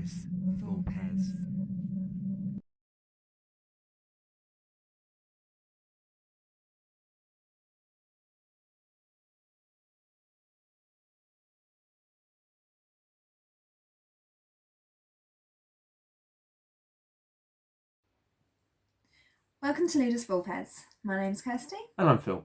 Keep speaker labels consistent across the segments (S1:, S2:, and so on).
S1: Ludus Vulpes.
S2: Welcome to Ludus Vulpes. My name's Kirsty.
S3: And I'm Phil.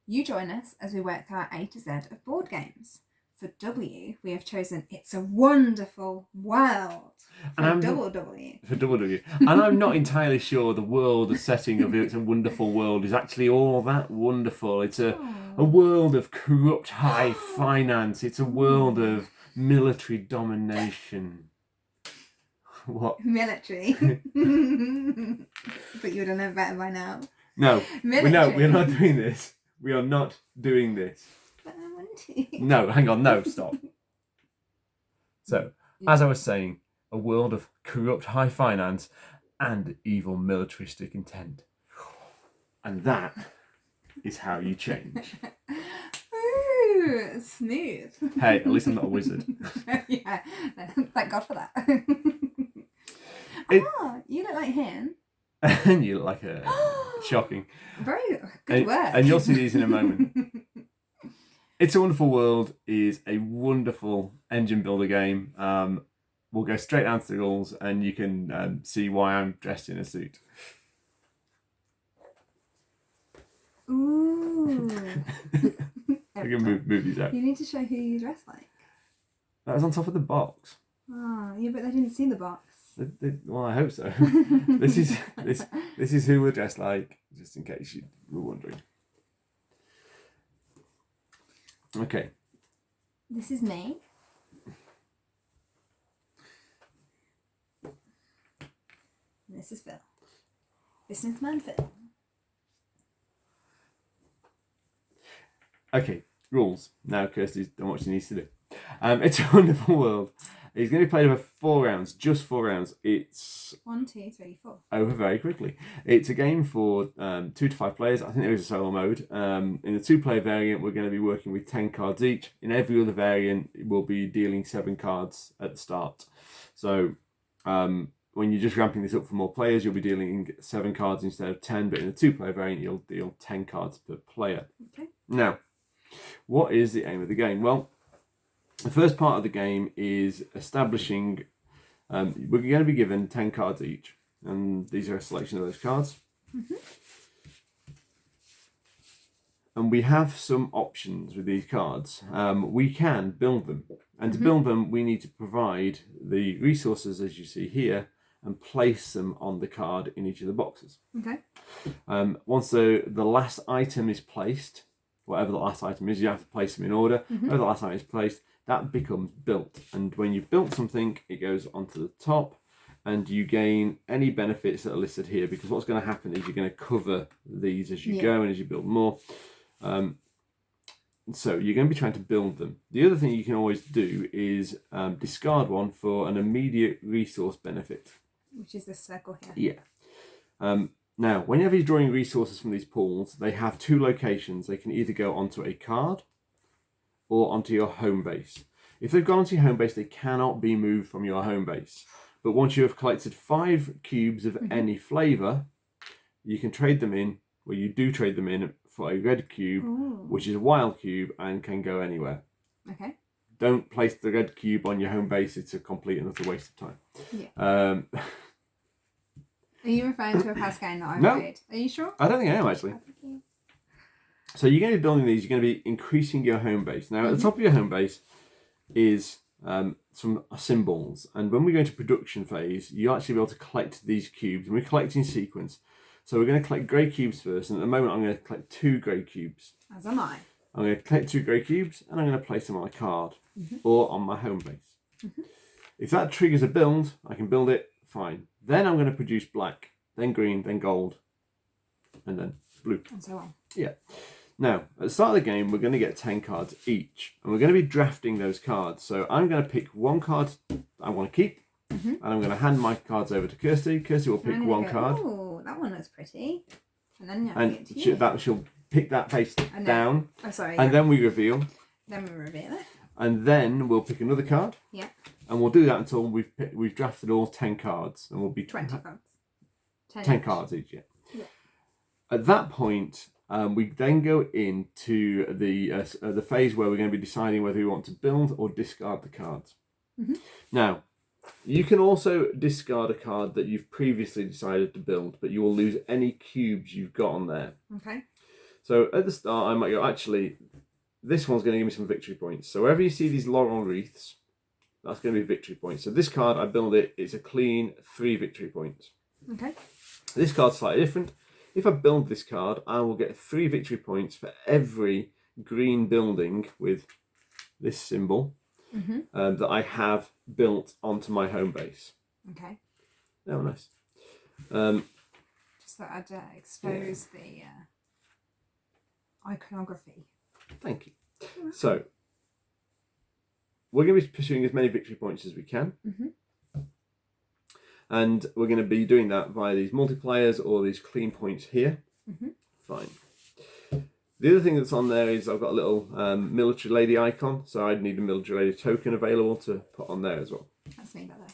S2: You join us as we work through our A to Z of board games. For W, we have chosen It's a Wonderful World. For double W.
S3: For double W. And I'm not entirely sure the world, the setting of It's a Wonderful World is actually all that wonderful. It's a world of corrupt high finance. It's a world of military domination. What?
S2: Military. But you would have known better by now.
S3: No.
S2: Military.
S3: We're not doing this. We are not doing this.
S2: But I want to.
S3: No, hang on. No, stop. So, as I was saying, a world of corrupt high finance and evil militaristic intent. And that is how you change.
S2: Ooh, smooth.
S3: Hey, at least I'm not a wizard.
S2: Yeah, thank God for that. You look like him.
S3: And you look like a shocking.
S2: Very good work.
S3: And you'll see these in a moment. It's a Wonderful World is a wonderful engine builder game. We'll go straight down to the rules and you can see why I'm dressed in a suit.
S2: Ooh.
S3: I can move these out.
S2: You need to show who you dress like.
S3: That was on top of the box.
S2: Oh, yeah, but they didn't see the box.
S3: Well, I hope so. This is who we're dressed like, just in case you were wondering. Okay.
S2: This is me. And this is Phil. Businessman Phil.
S3: Okay, rules. Now Kirsty's done what she needs to do. It's a Wonderful World. It's going to be played over 4 rounds, just 4 rounds. It's
S2: 1, 2, 3, 4.
S3: over very quickly. It's a game for 2 to 5 players. I think there is a solo mode. In the 2-player variant, we're going to be working with 10 cards each. In every other variant, we'll be dealing 7 cards at the start. So when you're just ramping this up for more players, you'll be dealing 7 cards instead of 10. But in the 2-player variant, you'll deal 10 cards per player.
S2: Okay.
S3: Now, what is the aim of the game? Well, the first part of the game is establishing, we're going to be given 10 cards each, and these are a selection of those cards. Mm-hmm. And we have some options with these cards. We can build them, and to build them, we need to provide the resources, as you see here, and place them on the card in each of the boxes.
S2: Okay.
S3: Once the last item is placed, whatever the last item is, you have to place them in order. Whenever the last item is placed, that becomes built. And when you've built something, it goes onto the top and you gain any benefits that are listed here, because what's going to happen is you're going to cover these as you go and as you build more. So you're going to be trying to build them. The other thing you can always do is discard one for an immediate resource benefit.
S2: Which is this circle here.
S3: Yeah. Now, whenever you're drawing resources from these pools, they have 2 locations. They can either go onto a card or onto your home base. If they've gone onto your home base, they cannot be moved from your home base. But once you have collected 5 cubes of any flavour, you can trade them in, or you do trade them in for a red cube, which is a wild cube and can go anywhere.
S2: Okay.
S3: Don't place the red cube on your home base. It's a complete and utter waste of time.
S2: Yeah. Are you referring to a past game that I played? Are you sure?
S3: I don't think I am, actually. So you're going to be building these. You're going to be increasing your home base. Now, at the top of your home base is some symbols. And when we go into production phase, you'll actually be able to collect these cubes. And we collect in sequence. So we're going to collect grey cubes first. And at the moment, I'm going to collect 2 grey cubes.
S2: As am I.
S3: I'm going to collect 2 grey cubes. And I'm going to place them on a card or on my home base. If that triggers a build, I can build it, fine. Then I'm going to produce black, then green, then gold, and then blue.
S2: And so on. Yeah.
S3: Now, at the start of the game, we're going to get 10 cards each, and we're going to be drafting those cards. So I'm going to pick one card I want to keep, and I'm going to hand my cards over to Kirsty. Kirsty will pick one card.
S2: Oh, that one looks pretty. And then
S3: she'll pick that face down.
S2: Oh, sorry.
S3: And then we reveal.
S2: Then we reveal it.
S3: And then we'll pick another card.
S2: Yeah.
S3: And we'll do that until we've drafted all 10 cards, and we'll be
S2: 20 cards.
S3: 10 cards each.
S2: Yeah.
S3: At that point, we then go into the phase where we're going to be deciding whether we want to build or discard the cards.
S2: Mm-hmm.
S3: Now, you can also discard a card that you've previously decided to build, but you will lose any cubes you've got on there.
S2: Okay.
S3: So at the start, I might go, actually, this one's going to give me some victory points. So wherever you see these laurel wreaths, that's going to be victory points. So this card, I build it, it's a clean 3 victory points.
S2: Okay.
S3: This card's slightly different. If I build this card, I will get 3 victory points for every green building with this symbol that I have built onto my home base.
S2: Okay.
S3: Oh, nice.
S2: Just thought I'd expose the iconography.
S3: Thank you. So, we're going to be pursuing as many victory points as we can. And we're going to be doing that via these multipliers or these clean points here. Fine. The other thing that's on there is I've got a little military lady icon, so I'd need a military lady token available to put on there as well.
S2: That's me, by the way.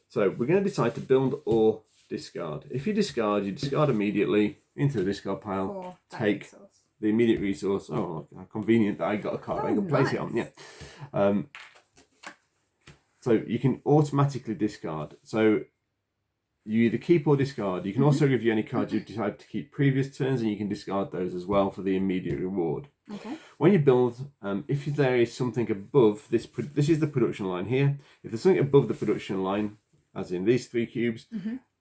S3: So we're going to decide to build or discard. If you discard immediately into the discard pile, take the immediate resource. Oh, how convenient that I got a card. I can place it on, yeah. So you can automatically discard. So you either keep or discard. You can also review any cards you've decided to keep previous turns, and you can discard those as well for the immediate reward.
S2: Okay.
S3: When you build, if there is something above this is the production line here. If there's something above the production line, as in these 3 cubes,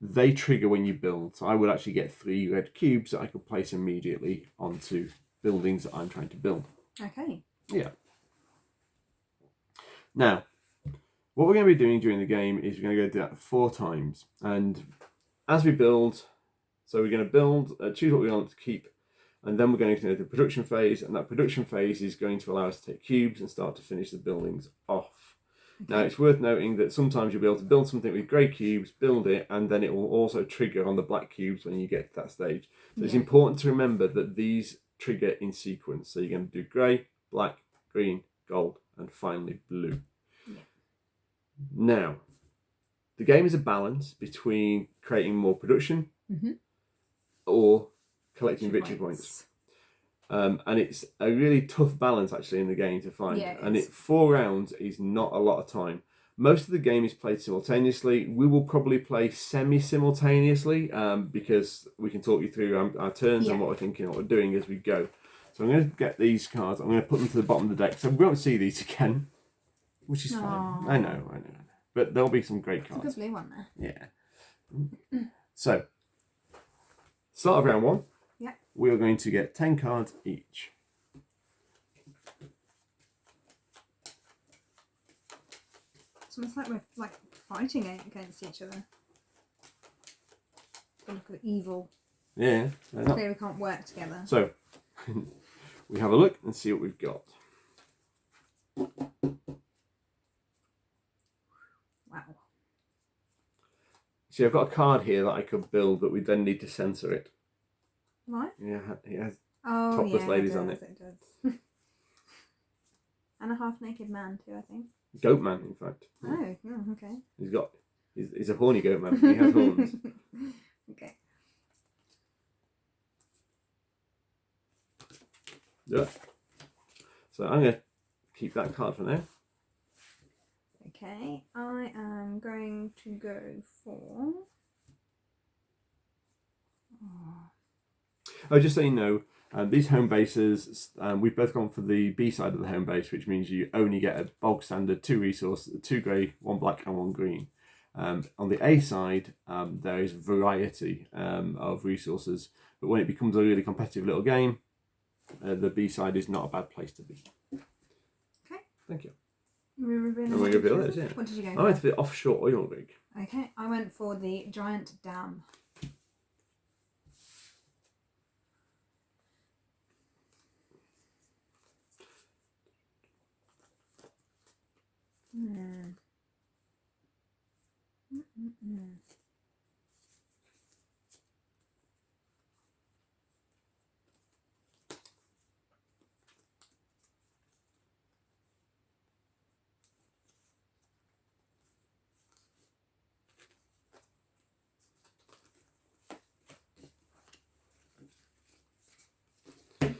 S3: they trigger when you build. So I would actually get 3 red cubes that I could place immediately onto buildings that I'm trying to build.
S2: Okay.
S3: Yeah. Now, what we're going to be doing during the game is we're going to go do that 4 times. And as we build, so we're going to build, choose what we want to keep, and then we're going to go to the production phase, and that production phase is going to allow us to take cubes and start to finish the buildings off. Okay. Now, it's worth noting that sometimes you'll be able to build something with grey cubes, build it, and then it will also trigger on the black cubes when you get to that stage. So it's important to remember that these trigger in sequence. So you're going to do grey, black, green, gold, and finally blue. Now, the game is a balance between creating more production or collecting victory points. And it's a really tough balance actually in the game to find.
S2: Yeah,
S3: and 4 rounds is not a lot of time. Most of the game is played simultaneously. We will probably play semi-simultaneously because we can talk you through our turns and what we're thinking, what we're doing as we go. So I'm going to get these cards. I'm going to put them to the bottom of the deck. So we won't see these again. Which is fine. I know. But there'll be some great cards.
S2: It's a good blue one there.
S3: Yeah. So, start of round 1.
S2: Yeah.
S3: We are going to get 10 cards each.
S2: It's almost like we're fighting against each other. They look at evil.
S3: Yeah.
S2: Clearly we can't work together.
S3: So, we have a look and see what we've got.
S2: Wow.
S3: See, I've got a card here that I could build, but we then need to censor it.
S2: What?
S3: Yeah, it has
S2: topless
S3: ladies on it.
S2: It does. And a half-naked man too, I think.
S3: Goat man, in fact.
S2: Oh, yeah, okay.
S3: He's a horny goat man. He has horns.
S2: Okay.
S3: Yeah. So I'm going to keep that card for now.
S2: Okay, I am going to go for...
S3: Oh, just so you know, these home bases, we've both gone for the B side of the home base, which means you only get a bog standard 2 resource, 2 grey, 1 black and 1 green. On the A side, there is variety of resources, but when it becomes a really competitive little game, the B side is not a bad place to be.
S2: Okay.
S3: Thank you.
S2: We're revealing
S3: And we're going to build this, yeah.
S2: What did you go for?
S3: I went for the offshore oil rig.
S2: Okay, I went for the giant dam.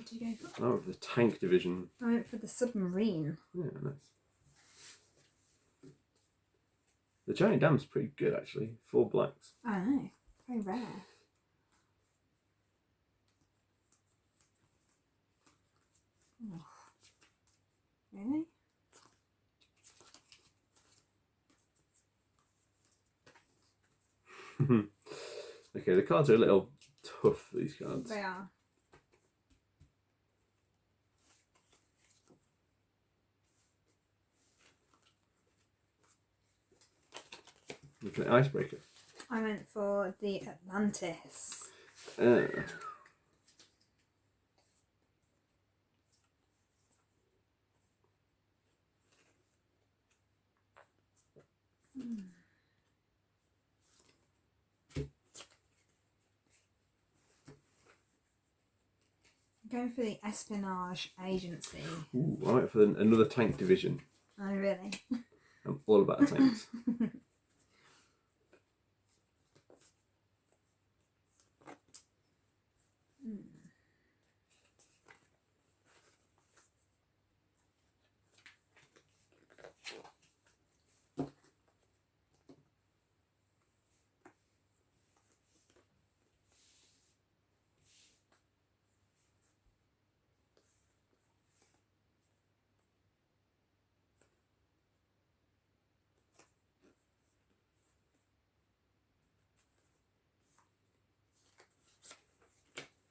S2: did you go for?
S3: Oh, the tank division.
S2: I went for the submarine.
S3: Yeah, nice. The giant dam's pretty good actually. 4 blacks.
S2: I know. Very rare. Oh. Really?
S3: Okay, the cards are a little tough, these cards.
S2: They are.
S3: Look at the icebreaker.
S2: I went for the Atlantis. Going for the espionage agency.
S3: Ooh, I went for another tank division.
S2: Oh, really?
S3: I'm all about tanks.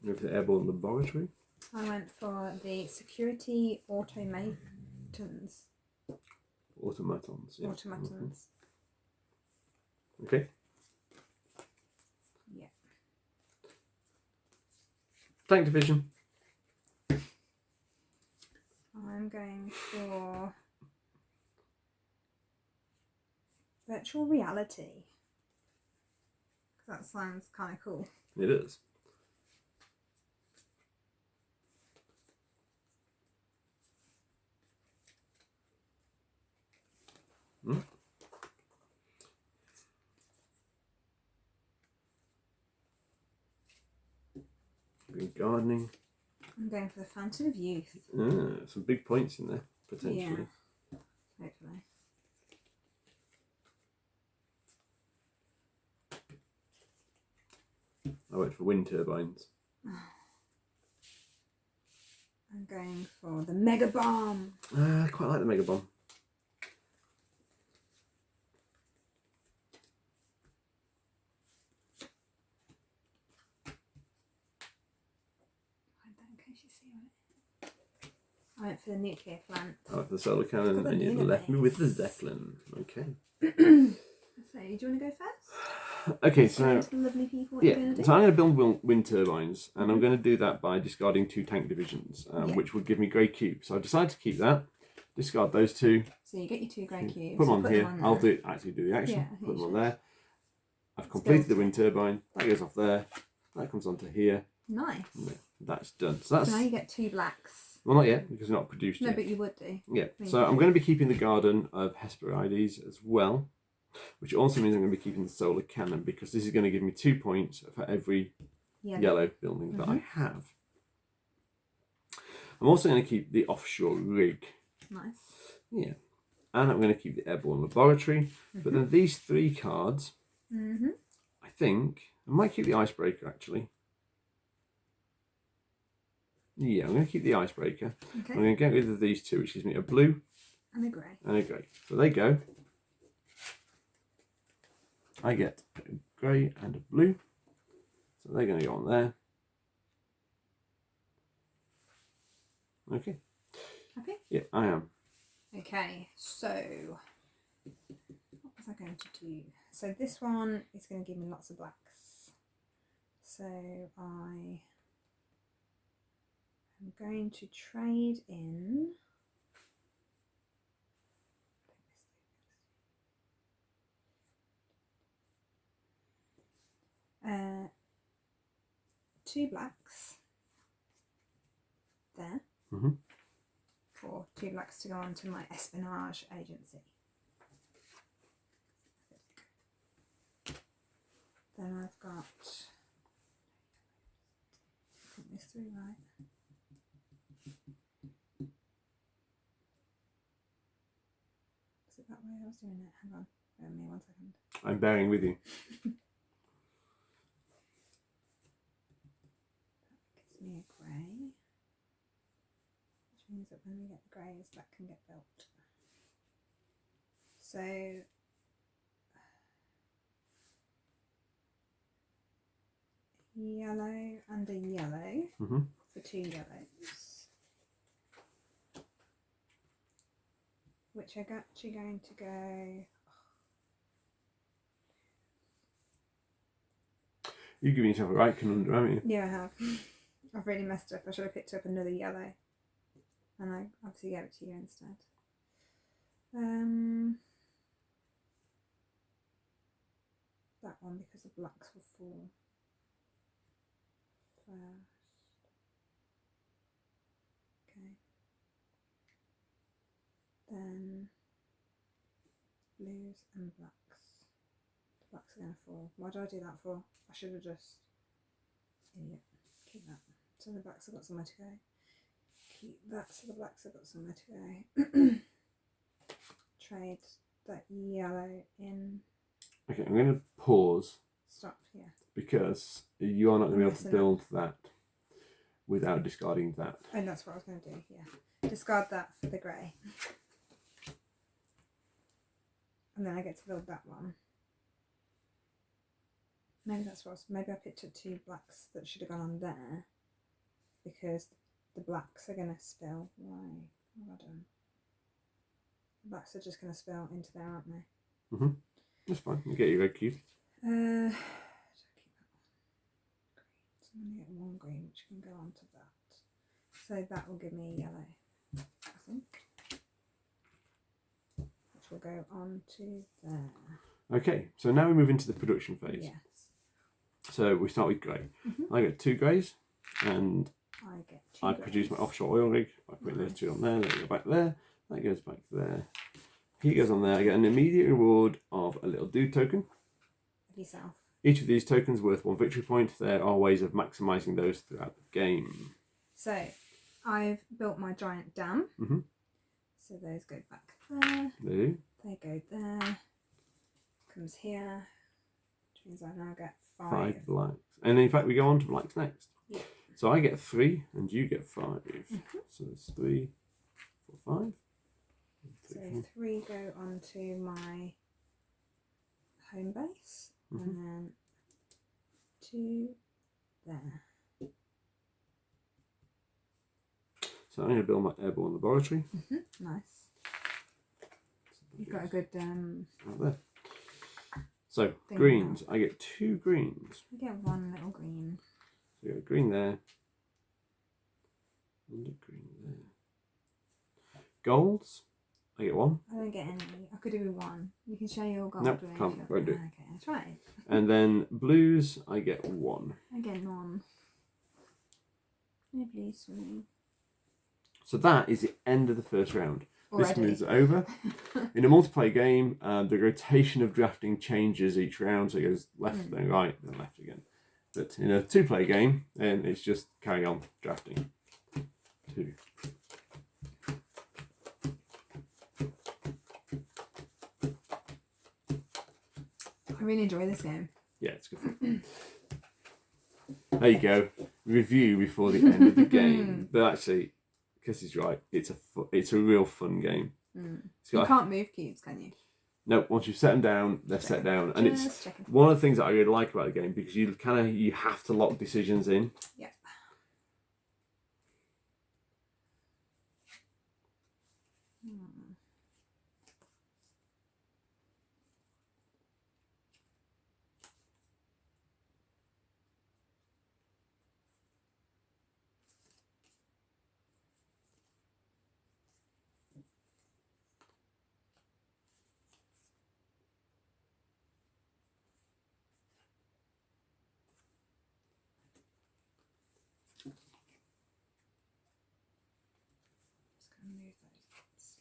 S3: Move the airborne laboratory.
S2: I went for the security automatons.
S3: Automatons. Yeah.
S2: Automatons.
S3: Okay.
S2: Yeah.
S3: Tank division.
S2: I'm going for virtual reality. That sounds kind of cool.
S3: It is. Green gardening.
S2: I'm going for the Fountain of Youth.
S3: Some big points in there, potentially.
S2: Yeah, hopefully.
S3: I went for wind turbines.
S2: I'm going for the Mega Bomb.
S3: I quite like the mega bomb.
S2: In case you see it. I went for the nuclear plant.
S3: I went for the solar cannon,
S2: the
S3: and you left me with the
S2: universe.
S3: Zeppelin. Okay.
S2: So, do you want to go first?
S3: Okay, so
S2: The lovely people.
S3: yeah,
S2: What
S3: so I'm going to build wind turbines, and I'm going to do that by discarding 2 tank divisions, which would give me grey cubes. So I've decided to keep that. Discard those 2.
S2: So you get your 2 grey cubes.
S3: Put them on
S2: put
S3: here.
S2: Them on
S3: I'll
S2: there.
S3: actually do the action.
S2: Yeah, I think
S3: put them
S2: you
S3: on
S2: should.
S3: there. I've
S2: It's
S3: completed
S2: built.
S3: the wind turbine. That goes off there. That comes onto here.
S2: Nice.
S3: Yeah, that's done. So that's
S2: So now you get 2 blacks.
S3: well, not yet because we're not produced
S2: No,
S3: yet.
S2: but you would do.
S3: Yeah.
S2: Maybe.
S3: So I'm going to be keeping the garden of Hesperides as well, which also means I'm going to be keeping the solar cannon because this is going to give me 2 points for every yellow building that I have. I'm also going to keep the offshore rig.
S2: Nice.
S3: Yeah. And I'm going to keep the airborne laboratory. But then these 3 cards, I think, I might keep the icebreaker actually. Yeah, I'm going to keep the icebreaker.
S2: Okay.
S3: I'm going to get rid of these 2, which gives me a blue
S2: And a grey.
S3: and a grey. So they go. I get a grey and a blue. So they're going to go on there. Okay.
S2: Okay.
S3: Yeah, I am.
S2: Okay, so what was I going to do? So this one is going to give me lots of blacks. So I am going to trade in uh, 2 blacks there. For 2 blacks to go on to my espionage agency. Then I've got, put this through right. I was doing it. Hang on. Bear with me 1 second.
S3: I'm bearing with you.
S2: Gives me a grey. Which means that when we get the greys, that can get built. So yellow and a yellow for 2 yellows. Which are actually going to go.
S3: You've given yourself a right conundrum, haven't you?
S2: Yeah, I have. I've really messed up. I should have picked up another yellow. And I obviously gave it to you instead. That one because the blacks will fall first. Okay. Then blues and blacks. The blacks are going to fall. Why did I do that for? I should have just. Idiot. Keep that. So the blacks have got somewhere to go. Keep that so the blacks have got somewhere to go. Trade that yellow in.
S3: Okay, I'm going to pause.
S2: Stop, yeah.
S3: Because you are not going to be able to
S2: Messing
S3: build that without discarding that.
S2: And that's what I was going to do, yeah. Discard that for the grey. And then I get to build that one. Maybe that's what maybe I picked up 2 blacks that should have gone on there. Because the blacks are going to spill. Why? What have I done? The blacks are just going to spill into there, aren't they?
S3: That's fine. You get your red cube.
S2: So keep that one. Green. So I'm going to get 1 green which can go onto that. So that will give me yellow, I think. Which will go on to there.
S3: Okay, so now we move into the production phase.
S2: Yes.
S3: So we start with grey. I get 2 greys and
S2: I get 2
S3: I
S2: greys.
S3: produce my offshore oil rig. I put those 2 on there, they go back there, that goes back there. He goes on there. I get an immediate reward of a little dude token.
S2: Of yourself.
S3: Each of these tokens worth 1 victory point. There are ways of maximising those throughout the game.
S2: So I've built my giant dam. So those go back there.
S3: They do.
S2: They go there. Comes here. Which means I now get 5.
S3: 5 blacks. And in fact, we go on to blacks next.
S2: Yeah.
S3: So I get 3 and you get 5. So it's 3, 4, 5.
S2: So 3 go onto my home base. And then 2 there.
S3: So I'm going to build my airborne laboratory.
S2: Nice. You've got a good
S3: Right there. So
S2: thing
S3: greens, I get 2 greens.
S2: You get 1 little green.
S3: So you got a green there. And a green there. Golds, I get 1.
S2: I don't get any. I could do with 1. You can share your gold.
S3: Nope,
S2: with me
S3: can't,
S2: if you
S3: won't do.
S2: Okay, I tried.
S3: And then blues, I get 1.
S2: I get none. No blues for me.
S3: So that is the end of the first round.
S2: Already.
S3: This moves over. In a multiplayer game, the rotation of drafting changes each round, so it goes left, then right, then left again. But in a 2-player game, it's just carry on drafting. 2.
S2: I really enjoy this game.
S3: Yeah, it's good fun. There you go. Review before the end of the game. But actually, Kiss is right. It's a real fun game.
S2: You can't move cubes, can you?
S3: No, once you've set them down, they're set down, and
S2: Just
S3: it's
S2: checking.
S3: one of the things that I really like about the game because you have to lock decisions in.
S2: Yeah. Just gonna move those.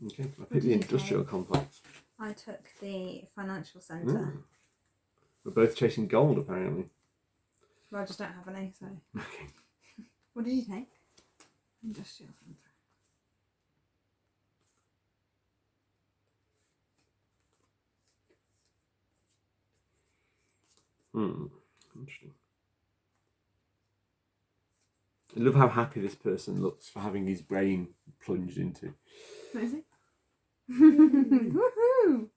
S3: Okay, I picked the industrial complex.
S2: I took the financial centre.
S3: We're both chasing gold, apparently.
S2: Well, I just don't have any, so.
S3: Okay.
S2: What did you take? Industrial centre.
S3: Interesting. I love how happy this person looks for having his brain plunged into.
S2: What is it? Woohoo!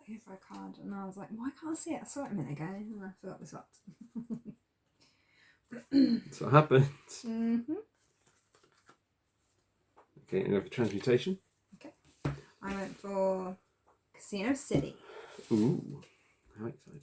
S2: Here for a card, and I was like, why can't I see it? I saw it a minute ago, and I forgot this up.
S3: That's what happens.
S2: Mm-hmm.
S3: Okay, and we have a transmutation.
S2: Okay. I went for Casino City.
S3: Ooh, how exciting.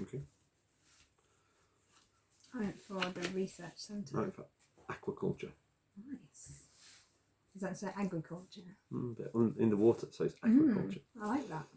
S3: Okay.
S2: I went for the Research Centre.
S3: Right, for aquaculture.
S2: Nice. Does that say agriculture?
S3: But in the water, so it's aquaculture.
S2: I like that.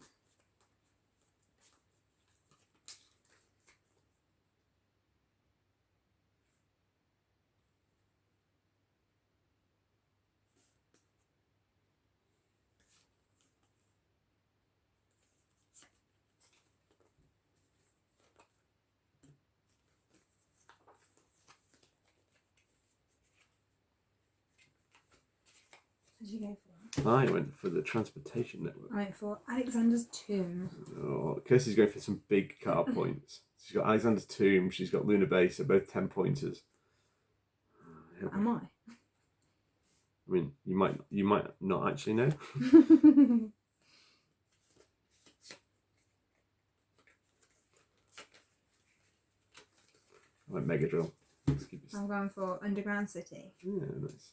S2: What did you go for?
S3: I went for the transportation network.
S2: I went for Alexander's Tomb.
S3: Oh, Kirsty's going for some big card points. She's got Alexander's Tomb, she's got Lunar Base, they're both 10 pointers.
S2: Am I?
S3: I mean, you might not actually know. I went Mega Drill.
S2: I'm going for Underground City.
S3: Yeah, nice.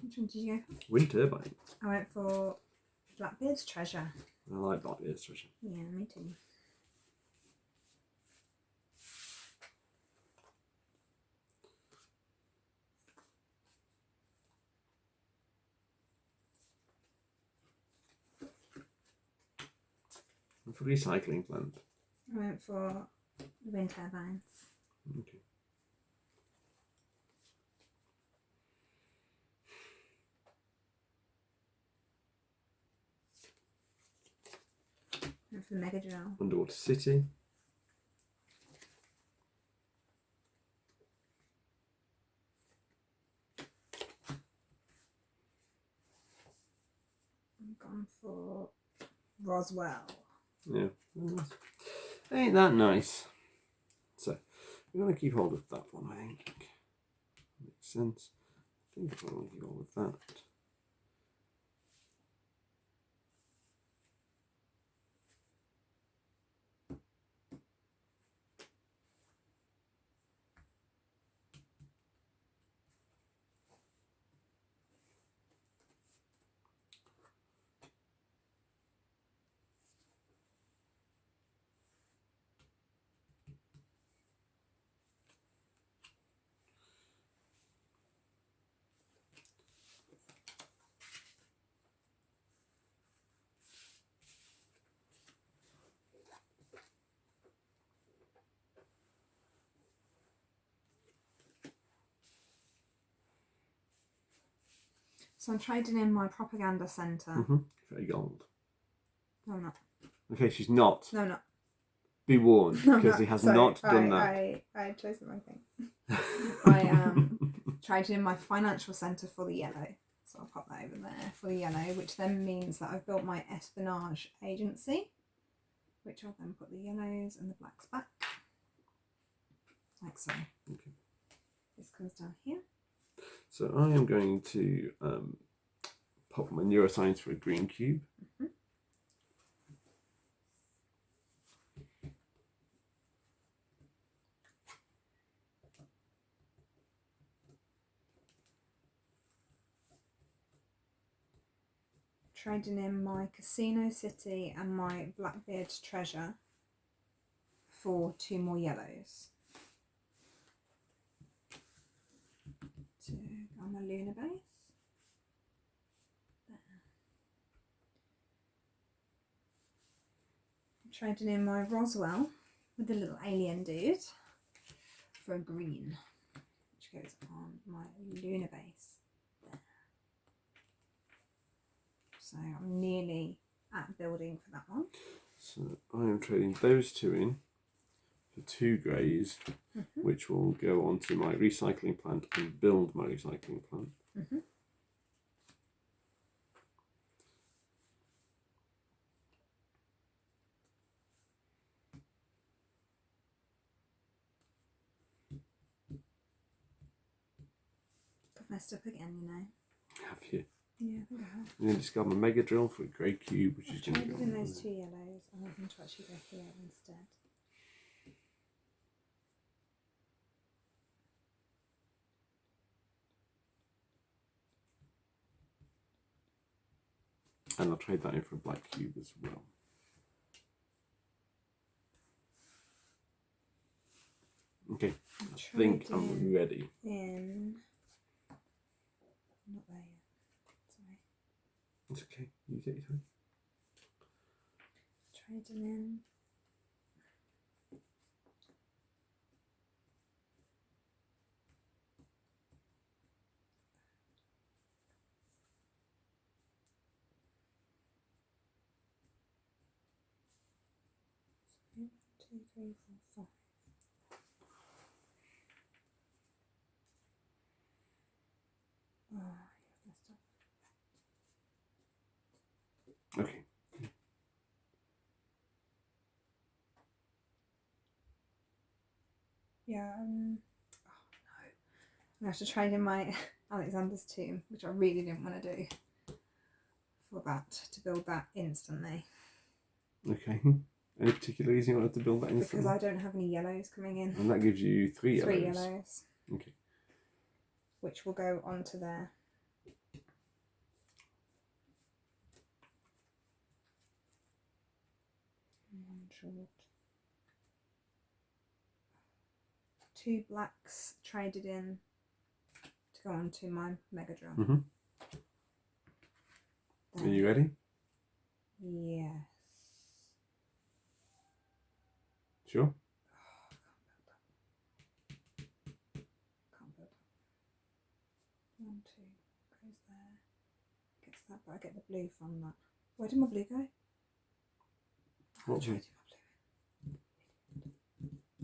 S2: Which one did you go for?
S3: Wind Turbine.
S2: I went for Blackbeard's Treasure.
S3: I like Blackbeard's Treasure.
S2: Yeah, me too.
S3: And for recycling plant.
S2: I went for Wind Turbines.
S3: Okay.
S2: I went for the Mega Drill.
S3: Underwater City.
S2: I've gone for Roswell.
S3: Yeah. Ain't that nice? So, we're going to keep hold of that one, I think. Makes sense. I think we're going to keep hold of that.
S2: So I'm trading in my propaganda centre.
S3: Very gold.
S2: No, I'm not.
S3: Okay, she's not.
S2: No, I'm not.
S3: Be warned,
S2: No, I'm
S3: because
S2: not.
S3: he has
S2: Sorry,
S3: not done that.
S2: I chose the wrong thing. I traded in my financial centre for the yellow. So I'll pop that over there for the yellow, which then means that I've built my espionage agency, which I'll then put the yellows and the blacks back. Like so.
S3: Okay.
S2: This comes down here.
S3: So I am going to pop my neuroscience for a green cube.
S2: trading in my Casino City and my Blackbeard treasure for 2 more yellows. To go on my Lunar base. There. Trading in my Roswell with the little alien dude for a green, which goes on my Lunar base there. So I'm nearly at building for that one.
S3: So I am trading those 2 in for 2 greys, which will go onto my recycling plant and build my recycling plant.
S2: Got messed up again, you know.
S3: Have you?
S2: Yeah, I think I have.
S3: I'm going to discard my Mega Drill for a grey cube, which is going to
S2: Traded
S3: go
S2: in
S3: on
S2: those
S3: there.
S2: 2 yellows. I want them to actually go here instead.
S3: And I'll trade that in for a black cube as well. Okay, I think I'm ready.
S2: In. Not there yet. Sorry.
S3: It's okay, you take your time.
S2: Trading in. One, two, three, four, five. Oh, you've messed up.
S3: Okay.
S2: Yeah, oh no. I have to trade in my Alexander's tomb, which I really didn't want to do for that, to build that instantly.
S3: Okay. Any particular reason you wanted to build that instantly?
S2: Because I don't have any yellows coming in.
S3: And that gives you 3 yellows.
S2: 3 yellows.
S3: Okay.
S2: Which will go onto there. One short. 2 blacks traded in to go onto my Mega Drill.
S3: Are you ready?
S2: Yes.
S3: Sure.
S2: Can't build up. 1, 2 goes there. Gets that, but I get the blue from that. Where did my blue go?
S3: What blue?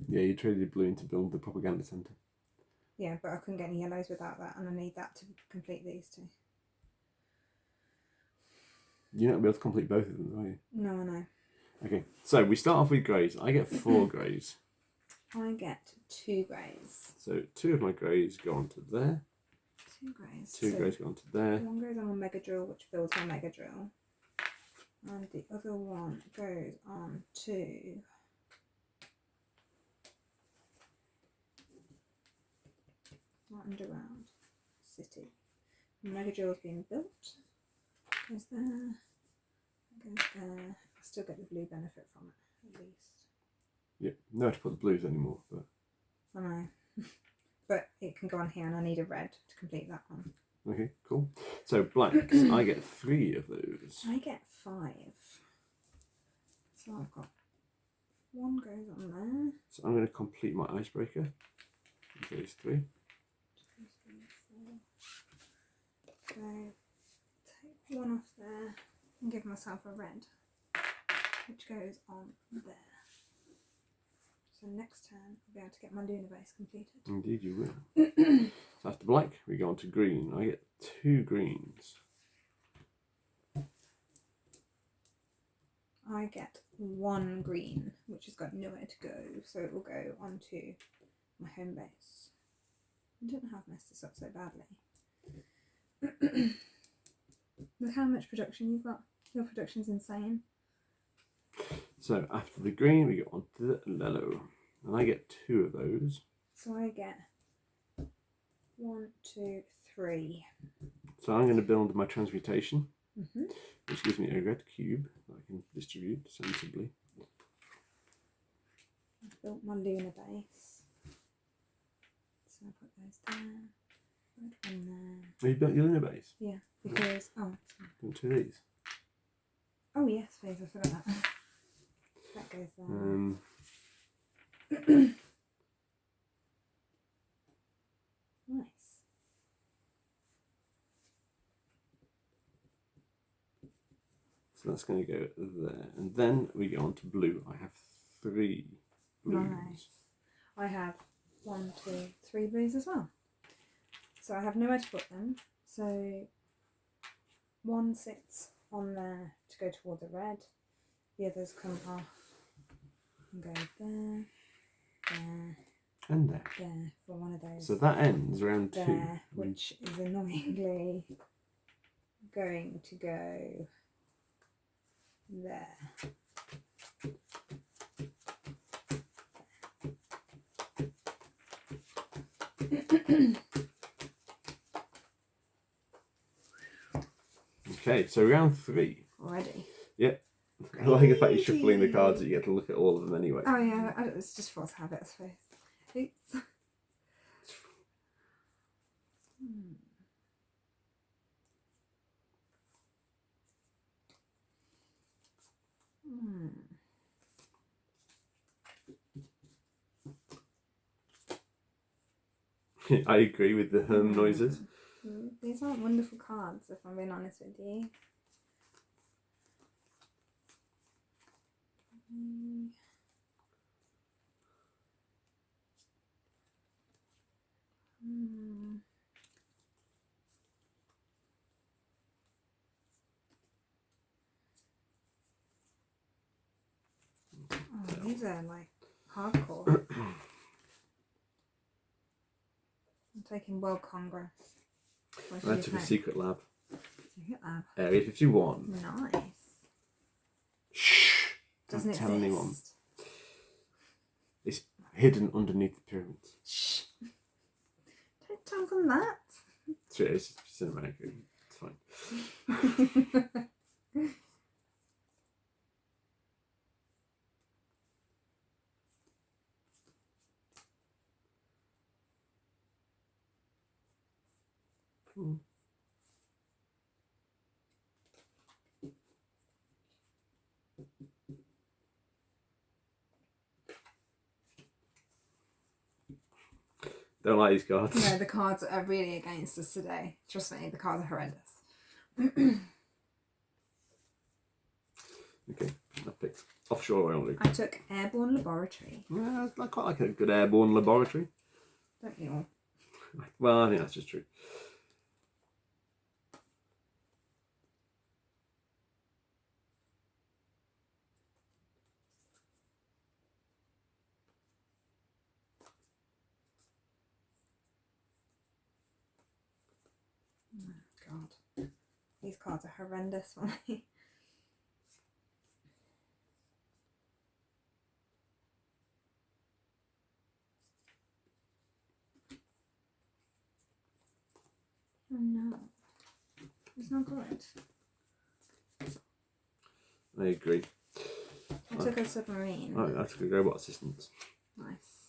S3: Yeah, you traded blue in to build the propaganda centre.
S2: Yeah, but I couldn't get any yellows without that, and I need that to complete these 2.
S3: You're not going to be able to complete both of them, are you?
S2: No, I know.
S3: Okay, so we start off with greys. I get 4 greys.
S2: I get 2 greys.
S3: So 2 of my greys go onto there.
S2: 2 greys.
S3: 2 greys go onto there.
S2: One goes on my Mega Drill, which builds my Mega Drill. And the other one goes on to my underground city. The Mega Drill's being built. Goes there. Goes there. I still get the blue benefit from it, at least.
S3: Yeah, no have to put the blues anymore, but
S2: I know. But it can go on here, and I need a red to complete that one.
S3: okay, cool. So blacks, I get 3 of those.
S2: I get 5. So I've got 1 goes on there.
S3: So I'm going to complete my icebreaker with those 3.
S2: 2, 3, 4. So take 1 off there and give myself a red, which goes on there. So next turn I'll be able to get my Lunar base completed.
S3: Indeed you will. So after black, we go on to green. I get 2 greens.
S2: I get 1 green, which has got nowhere to go, so it will go onto my home base. I didn't have messed this up so badly. Look how much production you've got. Your production's insane.
S3: So after the green, we go on to the yellow. And I get 2 of those.
S2: So I get 1, 2, 3.
S3: So I'm going to build my transmutation. which gives me a red cube that I can distribute sensibly.
S2: I've built my lunar base. So I put those there. Red one there.
S3: Oh, you built your lunar base?
S2: Yeah, because
S3: Built two of these.
S2: oh yes, please, I forgot that. That goes there. Nice.
S3: So that's going to go there. And then we go on to blue. I have 3 blues.
S2: Nice. I have 1, 2, 3 blues as well. So I have nowhere to put them. So one sits on there to go toward the red. The others come off and go there, there,
S3: And there.
S2: there for one of those.
S3: So that ends round
S2: there,
S3: 2.
S2: which is annoyingly going to go there.
S3: Okay, so round 3.
S2: Already.
S3: Yep. I like the fact you're shuffling the cards that you get to look at all of them anyway.
S2: Oh yeah, it's just force habit, I suppose. Oops.
S3: I agree with the noises.
S2: These aren't wonderful cards, if I'm being honest with you. Oh, these are like hardcore. I'm taking World Congress.
S3: I took a secret lab.
S2: Secret lab.
S3: Area 51.
S2: Nice.
S3: Shh!
S2: Doesn't
S3: Don't
S2: exist.
S3: tell anyone. It's hidden underneath the pyramids.
S2: Shh. Don't tell them that.
S3: It's cinematic. It's fine. Don't like these cards.
S2: No, the cards are really against us today. Trust me, the cards are horrendous.
S3: Okay, I picked offshore only.
S2: I took Airborne Laboratory.
S3: Yeah, I quite like a good airborne laboratory.
S2: Don't you all?
S3: Well, I think that's just true.
S2: God, these cards are horrendous for me. Oh no, it's not good.
S3: I agree.
S2: I took a submarine.
S3: I took a robot assistant.
S2: Nice.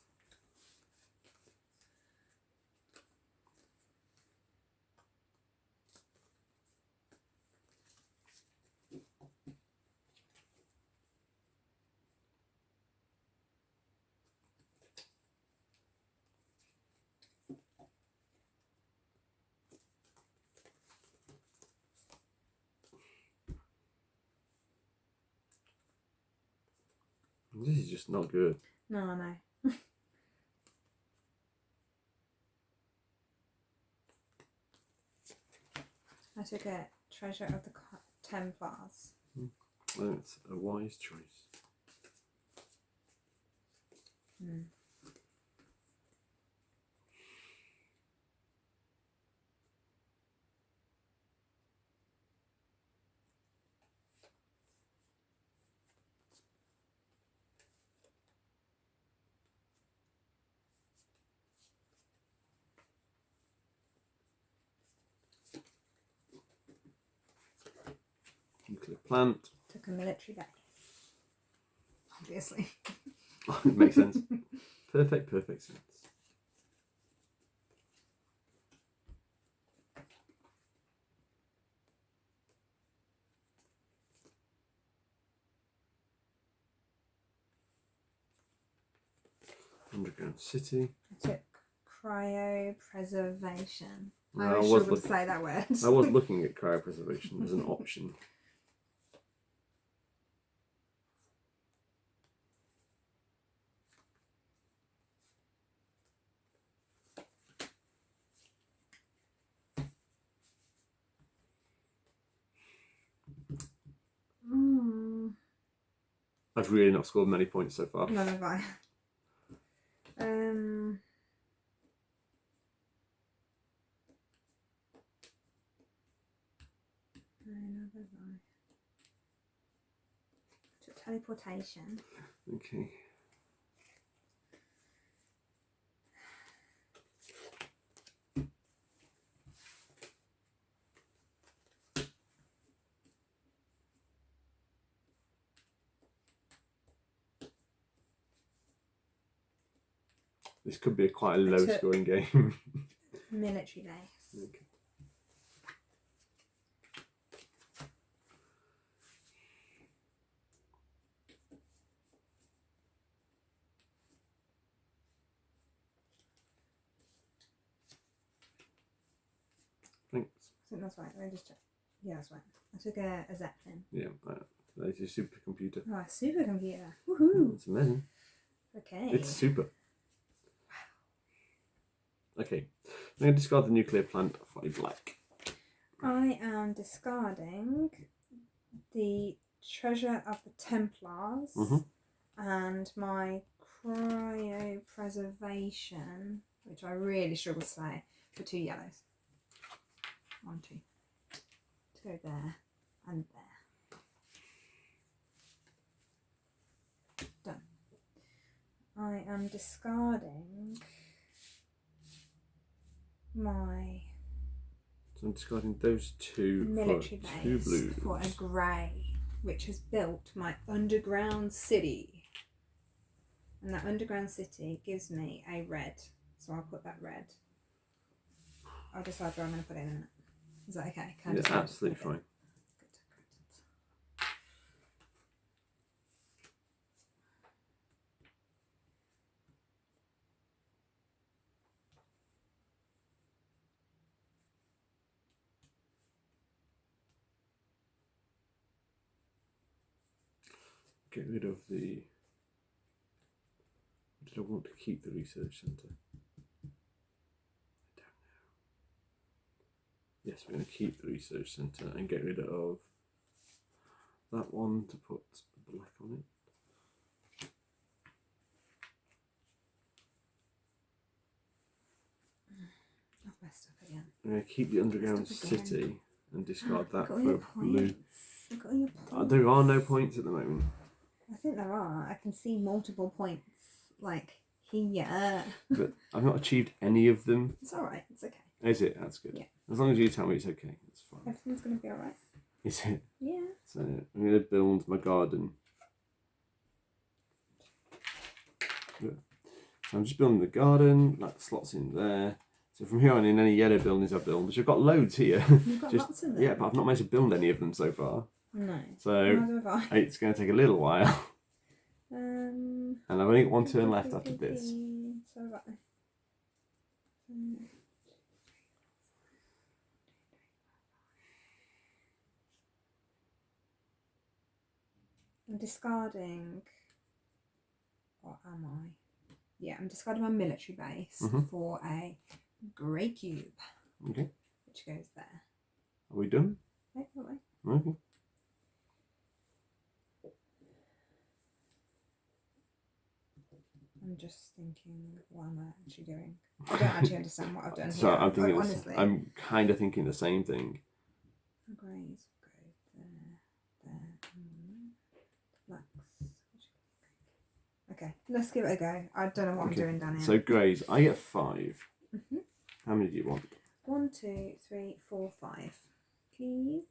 S3: This is just not good.
S2: No, I know. I took a Treasure of the Templars.
S3: I think it's a wise choice. plant.
S2: Took a military base. Obviously.
S3: It makes sense. Perfect sense. Underground city.
S2: I took cryopreservation.
S3: No,
S2: I was struggling to say that word.
S3: I was looking at cryopreservation as an option. I've really not scored many points so far.
S2: None have I. Took teleportation.
S3: Okay. This could be quite a low scoring game.
S2: Military base.
S3: Okay. Thanks.
S2: I think that's right. Let me just check. Yeah, that's right. I took a Zeppelin.
S3: Yeah, that's your supercomputer.
S2: Oh, a supercomputer. Woohoo!
S3: It's amazing.
S2: Okay.
S3: It's super. Okay, I'm going to discard the nuclear plant for a black.
S2: I am discarding the Treasure of the Templars and my cryopreservation, which I really struggle to say, for 2 yellows. 1, 2. To go there and there. Done. I am discarding my
S3: So I'm discarding those two
S2: military
S3: for 2
S2: base
S3: blues.
S2: for a grey, which has built my underground city. And that underground city gives me a red. So I'll put that red. I'll decide where I'm going to put it in a minute. Is that okay? Can I
S3: Yeah,
S2: decide?
S3: absolutely
S2: Okay.
S3: fine. Get rid of the... Did I want to keep the research centre? I don't know. Yes, we're going to keep the research centre and get rid of that one to put black on it.
S2: I've messed up again.
S3: I'm going to keep the underground
S2: Messed up again.
S3: city and discard that
S2: Look
S3: for
S2: at all your
S3: blue.
S2: points. Look at all your points.
S3: There are no points at the moment.
S2: I think there are. I can see multiple points, like here.
S3: But I've not achieved any of them.
S2: It's alright. It's okay.
S3: Is it? That's good.
S2: Yeah.
S3: As long as you tell me it's okay, it's fine.
S2: Everything's going to be alright.
S3: Is it?
S2: Yeah.
S3: So I'm going to build my garden. Yeah. So I'm just building the garden. That slots in there. So from here on in, any yellow buildings I build, which I've got loads here.
S2: You've got
S3: just,
S2: lots in there.
S3: yeah, but I've not managed to build any of them so far.
S2: No.
S3: So
S2: Neither have I.
S3: it's going to take a little while. And I've only got 1 turn left after this.
S2: So have I. I'm discarding. What am I? Yeah, I'm discarding my military base for a grey cube.
S3: Okay.
S2: Which goes there.
S3: Are we done?
S2: Wait.
S3: Okay.
S2: I'm just thinking, what am I actually doing? I don't actually understand what I've done
S3: So
S2: here.
S3: I'm thinking
S2: honestly.
S3: I'm kind of thinking the same thing.
S2: The greys go there, blacks. Okay, let's give it a go. I don't know what I'm doing down here.
S3: So greys, I get 5. How many do you want?
S2: 1, 2, 3, 4, 5. Please.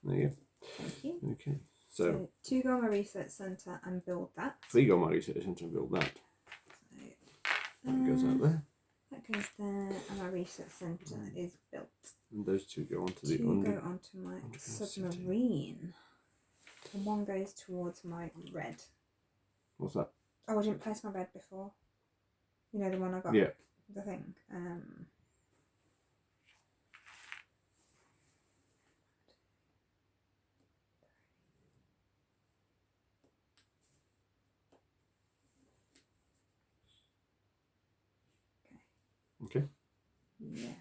S3: There you go.
S2: Thank you.
S3: Okay.
S2: So
S3: So
S2: 2 go on my research centre and build that.
S3: 3 go on my research centre and build that. That goes out there.
S2: That goes there, and my research centre is built.
S3: And those 2 go onto the
S2: 2 go onto my submarine. And 1 goes towards my red.
S3: What's that?
S2: Oh, I didn't place my red before. You know, the one I got.
S3: Yeah.
S2: The thing.
S3: Okay.
S2: Yeah. I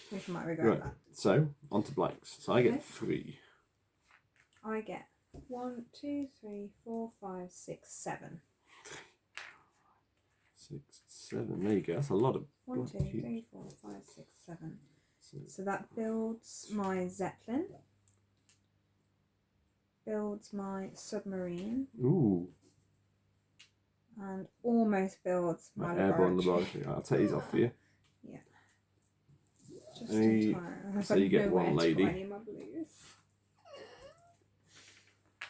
S2: think I might regret that.
S3: So onto blanks. So I get
S2: Okay.
S3: 3.
S2: I get 1, 2, 3, 4, 5, 6, 7.
S3: 6, 7. There you go. That's a lot of
S2: 1, 2, 3, 4, 5, 6, 7. So that builds my Zeppelin. Builds my submarine.
S3: Ooh.
S2: And almost builds my
S3: airborne
S2: laboratory.
S3: laboratory. I'll take these off for you.
S2: Yeah. Just in time.
S3: So you get 1 lady.
S2: I need my blues.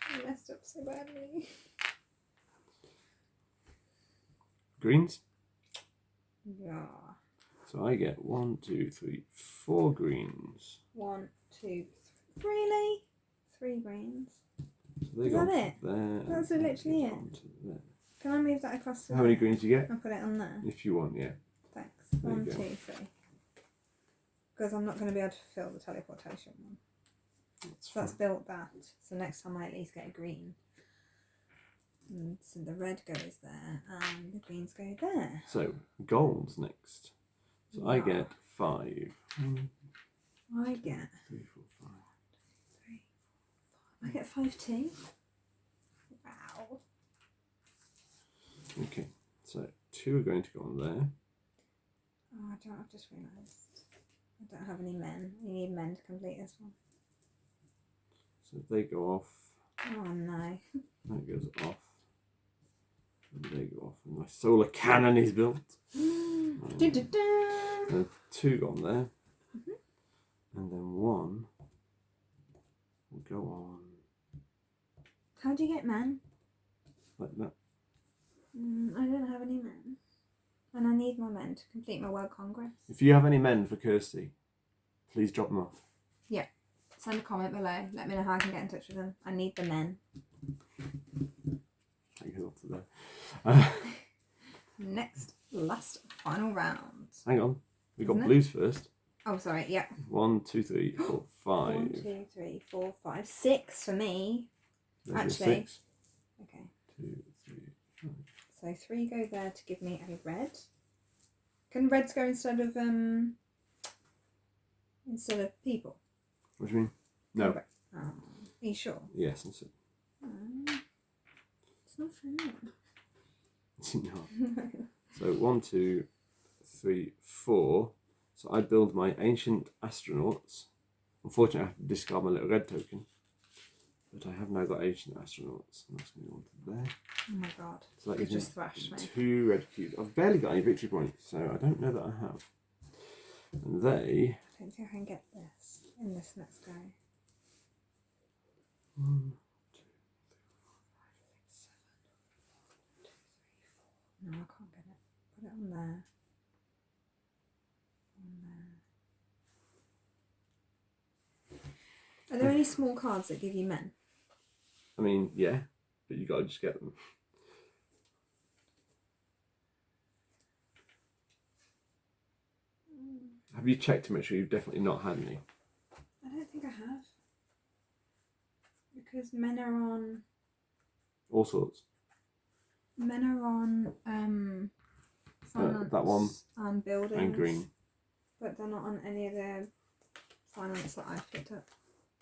S2: I messed up so badly.
S3: Greens.
S2: Yeah.
S3: So I get 1, 2, 3, 4 greens.
S2: 1, 2, really? 3 greens.
S3: So they
S2: Is
S3: go
S2: that
S3: onto
S2: it?
S3: there.
S2: That's literally it.
S3: Onto there.
S2: Can I move that across the
S3: How many greens do you get?
S2: and put it on there?
S3: If you want, yeah.
S2: Thanks.
S3: There you
S2: 1,
S3: go.
S2: 2, 3. Because I'm not going to be able to fulfill the teleportation one. So that's built that. So next time I at least get a green. And so the red goes there and the greens go there.
S3: So golds next. So I
S2: Yeah.
S3: get 5. 1,
S2: I get
S3: 3, 4, 5.
S2: 3, 4, 5. I get 5 too. Wow.
S3: Okay. So 2 are going to go on there.
S2: Oh, I've just realised. I don't have any men. You need men to complete this one.
S3: So they go off.
S2: Oh no.
S3: That goes off. And they go off. And my solar cannon is built. And 2 go on there. And then 1 will go on
S2: How do you get men?
S3: like that.
S2: I don't have any men. And I need my men to complete my World Congress.
S3: If you have any men for Kirsty, please drop them off.
S2: Yeah. Send a comment below. Let me know how I can get in touch with them. I need the men.
S3: That goes off to there.
S2: Next, last, final round.
S3: Hang on. We got
S2: Isn't it?
S3: blues first.
S2: Oh, sorry. Yeah.
S3: 1, 2, 3, 4, 5.
S2: 1, 2, 3, 4, 5, 6 for me.
S3: There's your
S2: Actually.
S3: 6.
S2: Okay.
S3: 2, 3, 5.
S2: So 3 go there to give me a red. Can reds go instead of people?
S3: What do you mean? No.
S2: Are you sure?
S3: Yes, that's it.
S2: It's not fair.
S3: It's not. So 1, 2, 3, 4. So I build my ancient astronauts. Unfortunately, I have to discard my little red token. But I have now got ancient astronauts. And that's going to go onto there.
S2: Oh my god.
S3: So that
S2: You
S3: gives me
S2: just thrashed me.
S3: 2 red cubes. I've barely got any victory points, so I don't know that I have. And they...
S2: I don't think I can get this in this next go.
S3: 1, 2, 3, 4, 5, 6, 7.
S2: No, I can't get it. Put it on there. Are there any small cards that give you men?
S3: I mean, yeah, but you got to just get them. Have you checked to make sure you've definitely not had any?
S2: I don't think I have. Because men are on...
S3: All sorts.
S2: Men are on finance
S3: that one
S2: and buildings.
S3: and green.
S2: But they're not on any of the finance that I've picked up.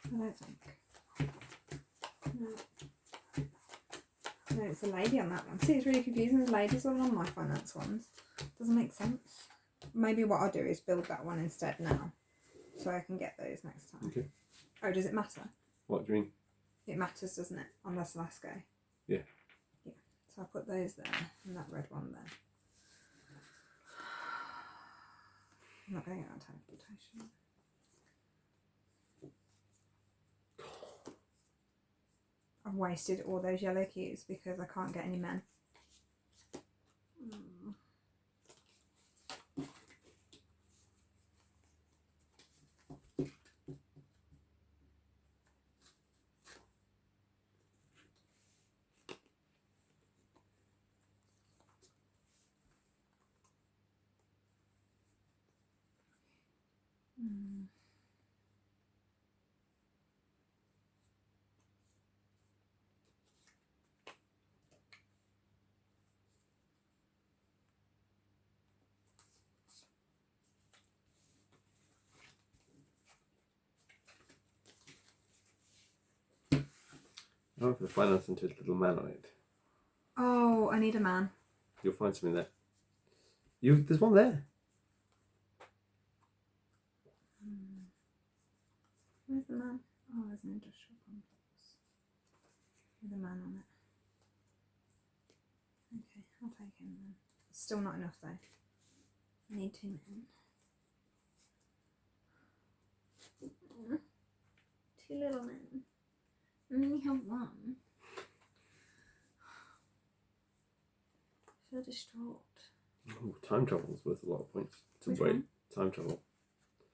S2: I don't think. No. No, it's a lady on that one. See, it's really confusing. There's ladies all on my finance ones. Doesn't make sense. Maybe what I'll do is build that one instead now. So I can get those next time.
S3: Okay.
S2: Oh, does it matter?
S3: What do you mean?
S2: It matters, doesn't it? On this last go.
S3: Yeah.
S2: Yeah. So I'll put those there and that red one there. I'm not going to get that teleportation. I've wasted all those yellow cues because I can't get any men.
S3: I went for the finance into a little man on it.
S2: Oh, I need a man.
S3: You'll find something there. There's one there.
S2: Where's the man? Oh, there's an industrial complex with a man on it. Okay, I'll take him then. Still not enough though. I need 2 men. 2 little men. I only have 1. I feel distraught.
S3: Ooh, time travel is worth a lot of points.
S2: Which
S3: Wait,
S2: one?
S3: time travel.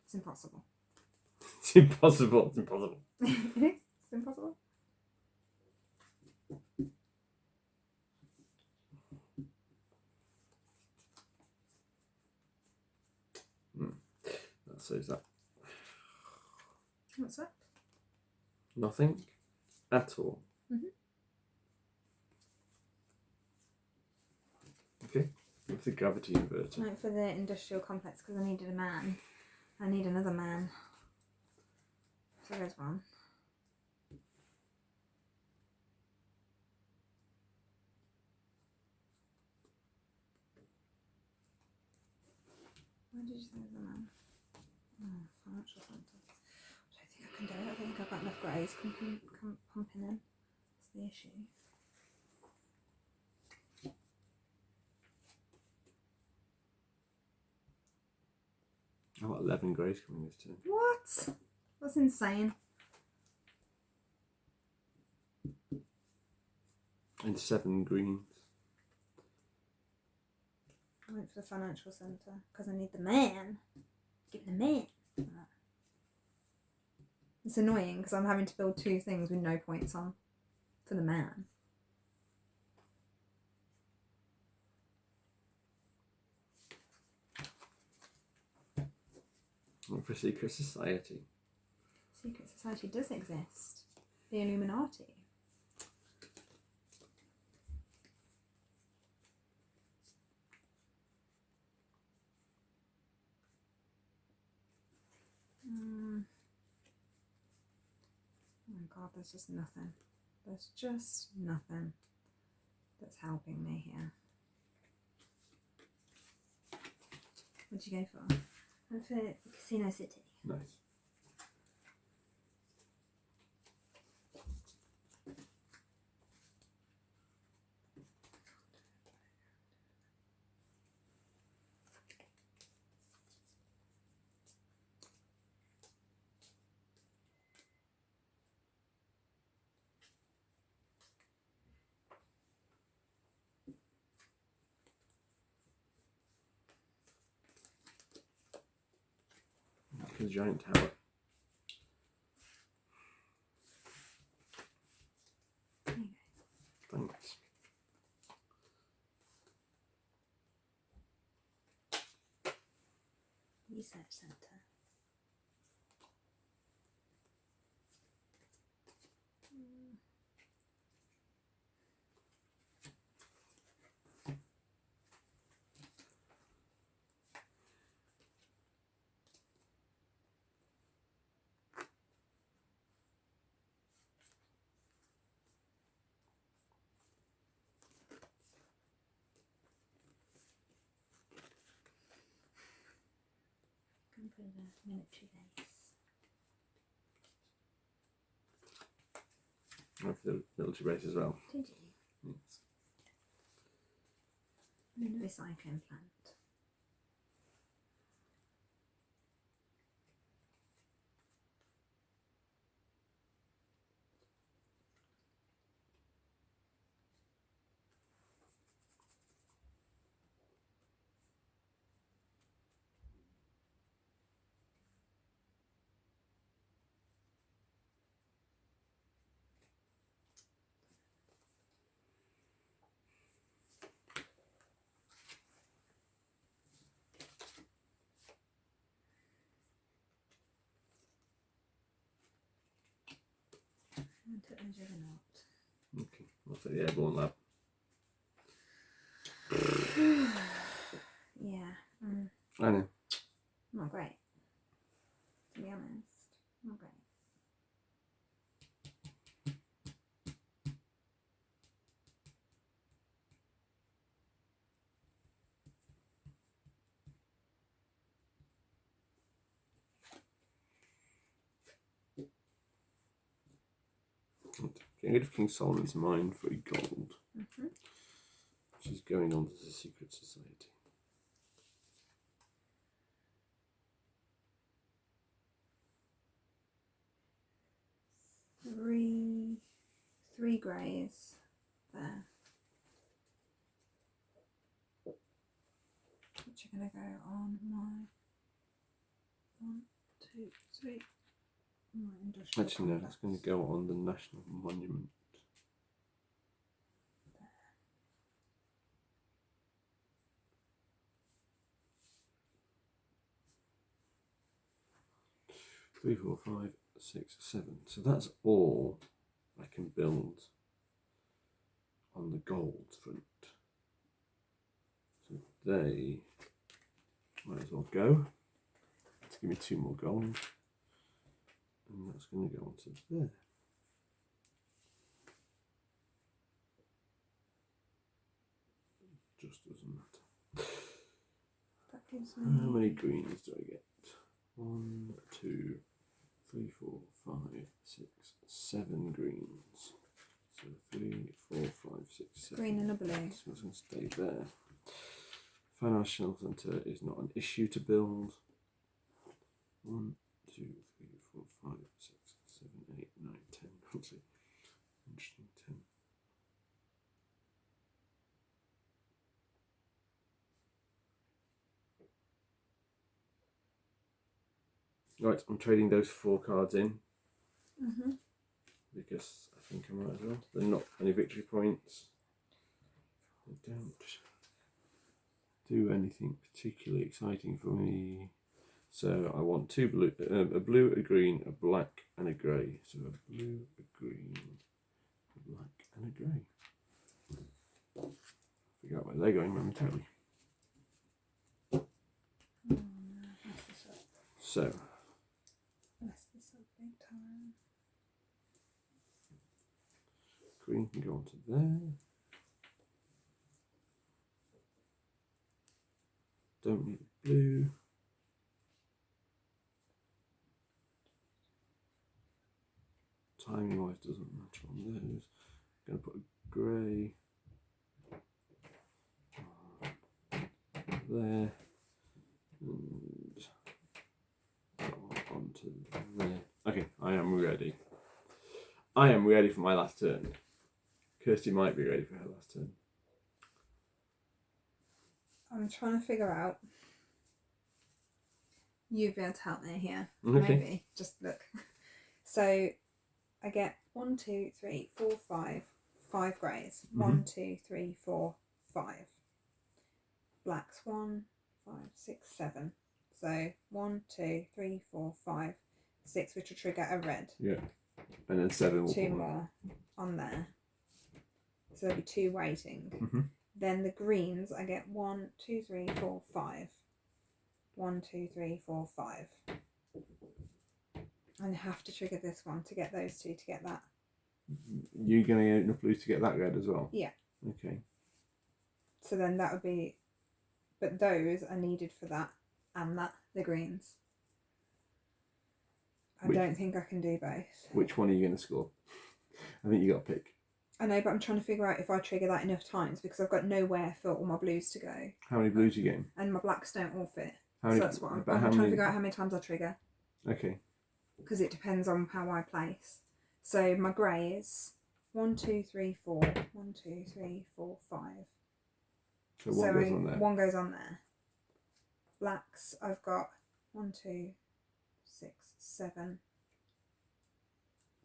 S2: It's impossible.
S3: It's impossible. It's impossible.
S2: It is? It's impossible?
S3: That saves that.
S2: What's that?
S3: Nothing at all. Okay. What's the gravity inverter?
S2: Went for the industrial complex because I needed a man. I need another man. So there's one. Where did you say there's a man? Oh, financial centre. I don't think I can do it. I think I've got enough greys pumping in. That's the issue.
S3: I've got 11 greys coming this turn.
S2: What? That's insane.
S3: And 7 greens.
S2: I went for the financial centre because I need the man. Give me the man. It's annoying because I'm having to build 2 things with no points on for the man.
S3: For secret society.
S2: Secret society does exist. The Illuminati. Oh my god, there's just nothing. There's just nothing that's helping me here. What'd you go for? I went for Casino City.
S3: Nice. The giant tower.
S2: There you go.
S3: Thanks.
S2: Research Centre. Going for the military base.
S3: I went for the military base as well.
S2: Did you?
S3: Yes.
S2: And then a recycling plant. Untitled Juggernaut.
S3: Okay, I'll take the airborne lab.
S2: Yeah.
S3: I know.
S2: Not great. To be honest. Not great.
S3: Getting rid of King Solomon's Mine for a gold. She's going on to the secret society.
S2: Three greys there. Which are going to go on my 1, 2, 3. My industrial
S3: Actually, no,
S2: complex.
S3: it's going to go on the National Monument. Three, 4, 5, 6, 7. So that's all I can build on the gold front. So they might as well go. Let's give me 2 more gold. And that's going to go onto there. Just doesn't matter.
S2: That gives me.
S3: How many greens do I get? 1, 2, 3, 4, 5, 6, 7 greens. So 3, 4, 5, 6, 7.
S2: Green and a blue.
S3: So it's going to stay there. Financial Centre is not an issue to build. 1, 2, 3, 4, 5, 6, 7, 8, 9, 10. What's it? Interesting, 10. Right, I'm trading those 4 cards in because I think I might as well. They're not any victory points. They don't do anything particularly exciting for me. So I want 2 blue, a blue, a green, a black, and a grey. So a blue, a green, a black, and a grey. Figure out where they're going momentarily. So
S2: Mess this up big time.
S3: green can go onto there. Don't need blue. Timing wise doesn't matter on those. I'm going to put a grey there and that one onto there. Okay, I am ready. I am ready for my last turn. Kirsty might be ready for her last turn.
S2: I'm trying to figure out. You'd be able to help me here.
S3: Okay.
S2: Maybe. Just look. So I get 1, 2, 3, 4, 5. 5 greys. 1, 2, 3, 4, 5. Blacks 1, 5, 6, 7. So 1, 2, 3, 4, 5, 6, which will trigger a red.
S3: Yeah. And then 7 will
S2: 2
S3: come
S2: more on there. So there'll be 2 waiting. Then the greens, I get 1, 2, 3, 4, 5. 1, 2, 3, 4, 5. And I have to trigger this one to get those 2 to get that.
S3: You're going to get enough blues to get that red as well?
S2: Yeah.
S3: Okay.
S2: So then that would be, but those are needed for that and that, the greens. I don't think I can do both.
S3: Which one are you going to score? I think you got to pick.
S2: I know, but I'm trying to figure out if I trigger that enough times because I've got nowhere for all my blues to go.
S3: How many blues are you getting?
S2: And my blacks don't all fit.
S3: How many,
S2: so that's what I'm
S3: how
S2: trying to
S3: many,
S2: figure out how many times I trigger.
S3: Okay.
S2: Because it depends on how I place. So my greys, 1, 2, 3, 4. 1, 2, 3, 4, 5.
S3: So one goes on there.
S2: One goes on there. Blacks, I've got 1, 2, 6, 7.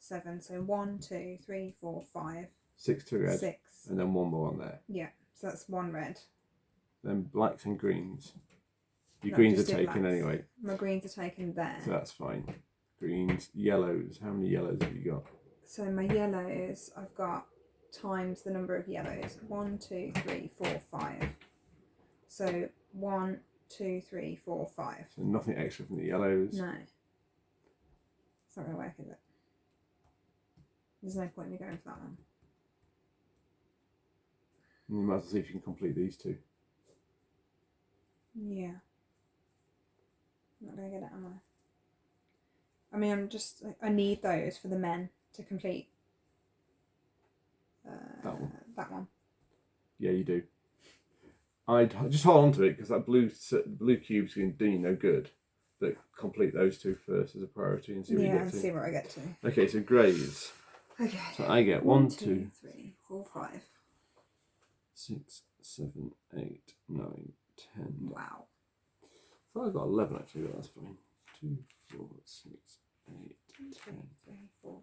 S2: 7. So 1, 2, 3, 4, 5.
S3: 6 to red.
S2: 6.
S3: And then 1 more on there.
S2: Yeah, so that's 1 red.
S3: Then blacks and greens. Your
S2: No,
S3: greens are
S2: just did
S3: taken
S2: blacks.
S3: anyway.
S2: My greens are taken there.
S3: So that's fine. Greens, yellows. How many yellows have you got?
S2: So my yellows, I've got times the number of yellows. 1, 2, 3, 4, 5. So 1, 2, 3, 4, 5.
S3: So nothing extra from the yellows.
S2: No. It's not going to work, is it? There's no point in me going for that one.
S3: You might as well see if you can complete these two.
S2: Yeah. I'm not going to get it, am I? I mean, I need those for the men to complete that one.
S3: Yeah, you do. I'd just hold on to it because that blue cube's going to do you no good. But complete those two first as a priority and see what you get to.
S2: See where I get to.
S3: Okay, so greys.
S2: Okay.
S3: So I get 1, 2,
S2: 3, 4, 5.
S3: 6, 7, 8, 9, 10.
S2: Wow.
S3: I thought I got 11 actually, but that's fine. 2, 4, 6, 8,
S2: 2,
S3: 10.
S2: 3, 4,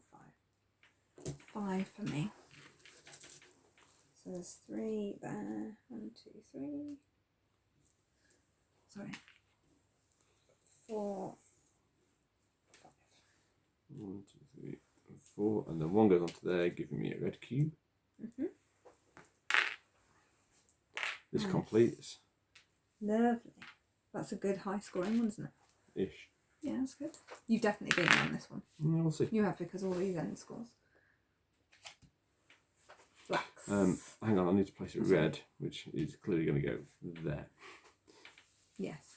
S2: 5. 5 for me. So there's 3 there. 1, 2, 3. Sorry. 4, 5.
S3: 1, 2, 3, 4, and then 1 goes onto there, giving me a red cube. This completes.
S2: Lovely. That's a good high scoring one, isn't it?
S3: Ish.
S2: Yeah, that's good. You've definitely been on this one.
S3: Yeah, we'll see.
S2: You have, because all these end scores. Blacks.
S3: Hang on, I need to place a red, which is clearly going to go there.
S2: Yes.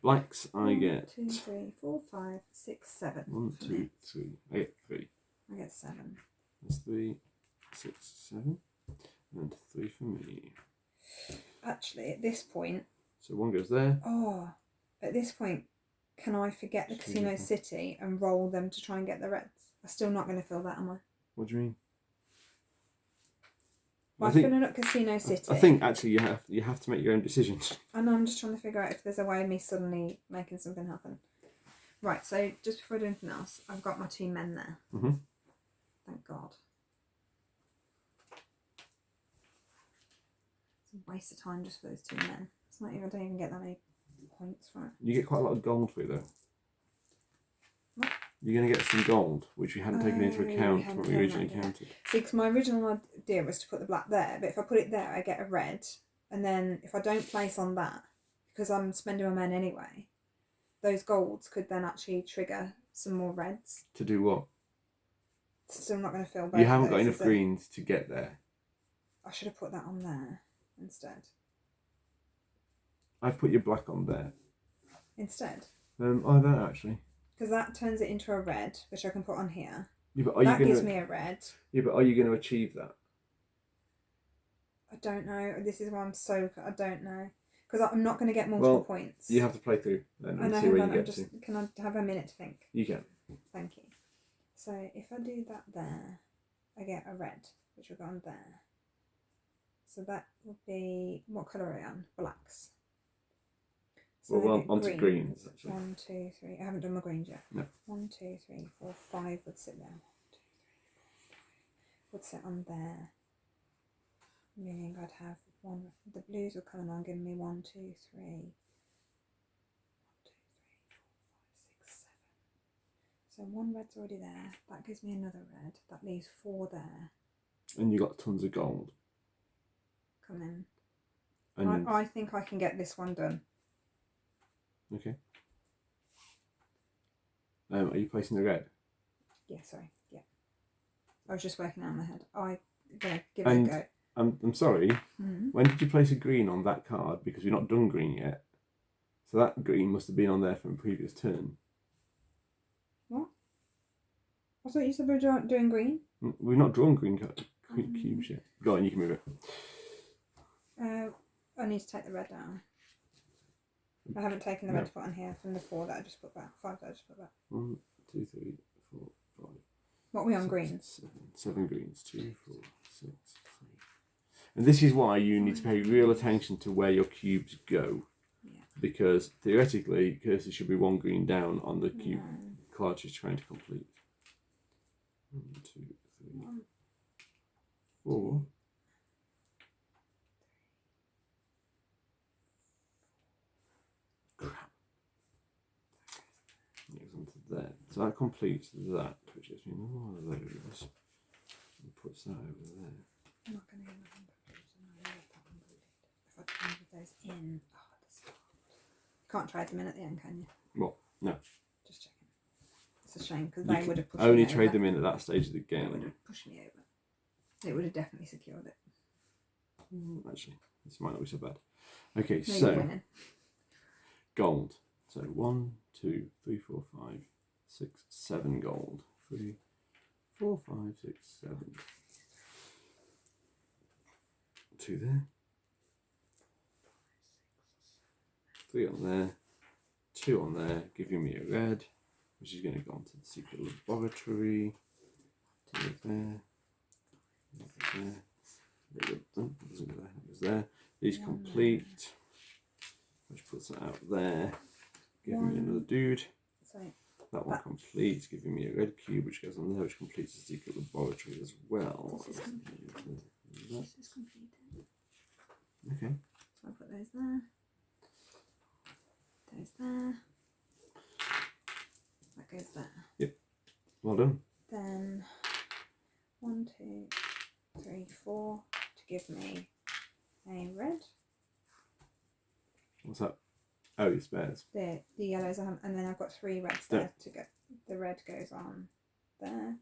S3: Blacks, I get
S2: 2, 3, 4, 5, 6, 7.
S3: 1, 2, 3. I get 3.
S2: I get 7.
S3: That's 3, 6, 7, and 3 for me.
S2: Actually, at this point,
S3: so 1 goes there.
S2: Oh, at this point, can I forget the Casino City and roll them to try and get the reds? I'm still not going to fill that, am I?
S3: What do you mean?
S2: By filling up Casino City.
S3: I think actually you have to make your own decisions.
S2: And I'm just trying to figure out if there's a way of me suddenly making something happen. Right, so just before I do anything else, I've got my 2 men there. Thank God. It's a waste of time just for those 2 men. It's not even, I don't even get that many points from it.
S3: You get quite a lot of gold for it though.
S2: What?
S3: You're going to get some gold, which we hadn't taken into account when we originally counted.
S2: See, because my original idea was to put the black there, but if I put it there, I get a red. And then if I don't place on that, because I'm spending my men anyway, those golds could then actually trigger some more reds.
S3: To do what?
S2: Still not going to fill both.
S3: You haven't got enough greens to get there.
S2: I should have put that on there instead.
S3: I've put your black on there.
S2: Instead?
S3: I don't actually.
S2: Because that turns it into a red, which I can put on here.
S3: Yeah, but
S2: that gives me a red.
S3: Yeah, but are you going to achieve that?
S2: I don't know. This is why I'm so... I don't know. Because I'm not going to get multiple points.
S3: You have to play through then and
S2: I know,
S3: see where you get to.
S2: Can I have a minute to think?
S3: You can.
S2: Thank you. So if I do that there, I get a red, which will go on there. So that would be... What colour are I on? Blacks. So
S3: well, onto greens, actually.
S2: 1, 2, 3. I haven't done my greens yet.
S3: No.
S2: 1, 2, 3, 4, 5 would sit there. 1, 2, 3, 4, 5 would sit on there. Meaning I'd have 1. The blues will come along, giving me 1, 2, 3. 1, 2, 3, 4, 5, 6, 7. So 1 red's already there. That gives me another red. That leaves 4 there.
S3: And you got tons of gold.
S2: Come in.
S3: And
S2: I think I can get this one done.
S3: Okay. Are you placing the red?
S2: Yeah, sorry. Yeah. I was just working out in my head. Give it a go.
S3: I'm sorry.
S2: Mm-hmm.
S3: When did you place a green on that card? Because we've not done green yet. So that green must have been on there from a previous turn.
S2: What? I thought you said we were doing green.
S3: We've not drawn green cubes yet. Go on, you can move it.
S2: I need to take the red down. I haven't taken the red to put on here from the 4 that I just put back. 5 that I just put back.
S3: 1, 2, 3, 4, 5.
S2: What are we on greens?
S3: 7 greens. 2, 4, 6, 3. And this is why you need to pay real attention to where your cubes go.
S2: Yeah.
S3: Because theoretically, Kirsty should be 1 green down on the cube card she's trying to complete. 1, 2, 3, 4. Crap. It goes onto there. So that completes that, which gives me more of those. And puts that over there.
S2: I'm not going to get my hand blues. I'm going to let that one bleed. If I can move those in. Oh, at the start. Can't trade them in at the end, can you?
S3: What? No.
S2: Just checking. It's a shame because
S3: You
S2: they would have pushed
S3: only
S2: me
S3: trade
S2: over.
S3: them in at that stage of the
S2: They would
S3: game.
S2: have pushed me over. It would have definitely secured it.
S3: Actually, this might not be so bad. Okay,
S2: No,
S3: so
S2: you're winning.
S3: gold. So 1, 2, 3, 4, 5, 6, 7 gold. 3, 4, 5, 6, 7. 2 there. 3 on there. 2 on there, giving me a red, which is going to go onto the secret laboratory. 2 there. There. Doesn't go there. It goes there. These complete, which puts that out there, giving me another dude.
S2: Sorry.
S3: That one completes, giving me a red cube, which goes on there, which completes the secret laboratory as well.
S2: This is completed.
S3: Okay.
S2: So I'll put those there. Those there. That goes there.
S3: Yep. Well done.
S2: Then 1, 2, 3, 4 to give me a red.
S3: What's that? Oh, your spares.
S2: The yellows I have, and then I've got 3 reds there to go. The red goes on there.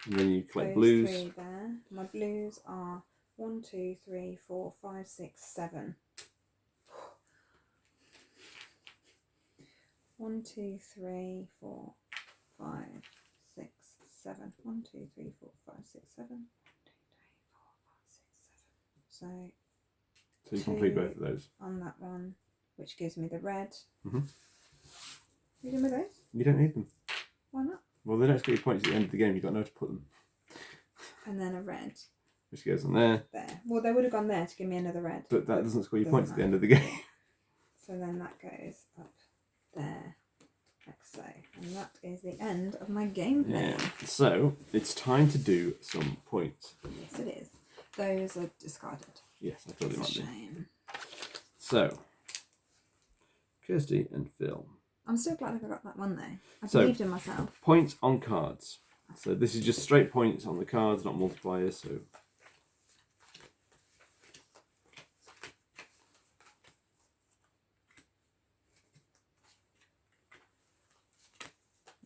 S3: And then you collect
S2: Those
S3: blues.
S2: 3 there. My blues are 1, 2, 3, 4, 5, 6, 7. 1, 2, 3, 4, 5, 6, 7. 1, 2, 3, 4, 5, 6, 7. 1, 2, 3, 4, 5, 6, 7.
S3: So you complete both of those.
S2: On that one, which gives me the red.
S3: Mm-hmm.
S2: You done with those?
S3: You don't need them.
S2: Why not?
S3: Well, they don't score your points at the end of the game. You've got nowhere to put them.
S2: And then a red
S3: Which goes on there.
S2: there. Well, they would have gone there to give me another red.
S3: But that doesn't score your
S2: Doesn't
S3: points at the end of the game.
S2: So then that goes up there, like so. And that is the end of my gameplay.
S3: Yeah. So it's time to do some points.
S2: Yes, it is. Those are discarded.
S3: Yes, I thought it
S2: It's a
S3: might be.
S2: shame.
S3: So, Kirsty and Phil.
S2: I'm still glad I got that one though. I
S3: So-
S2: believed in myself.
S3: Points on cards. So this is just straight points on the cards, not multipliers. So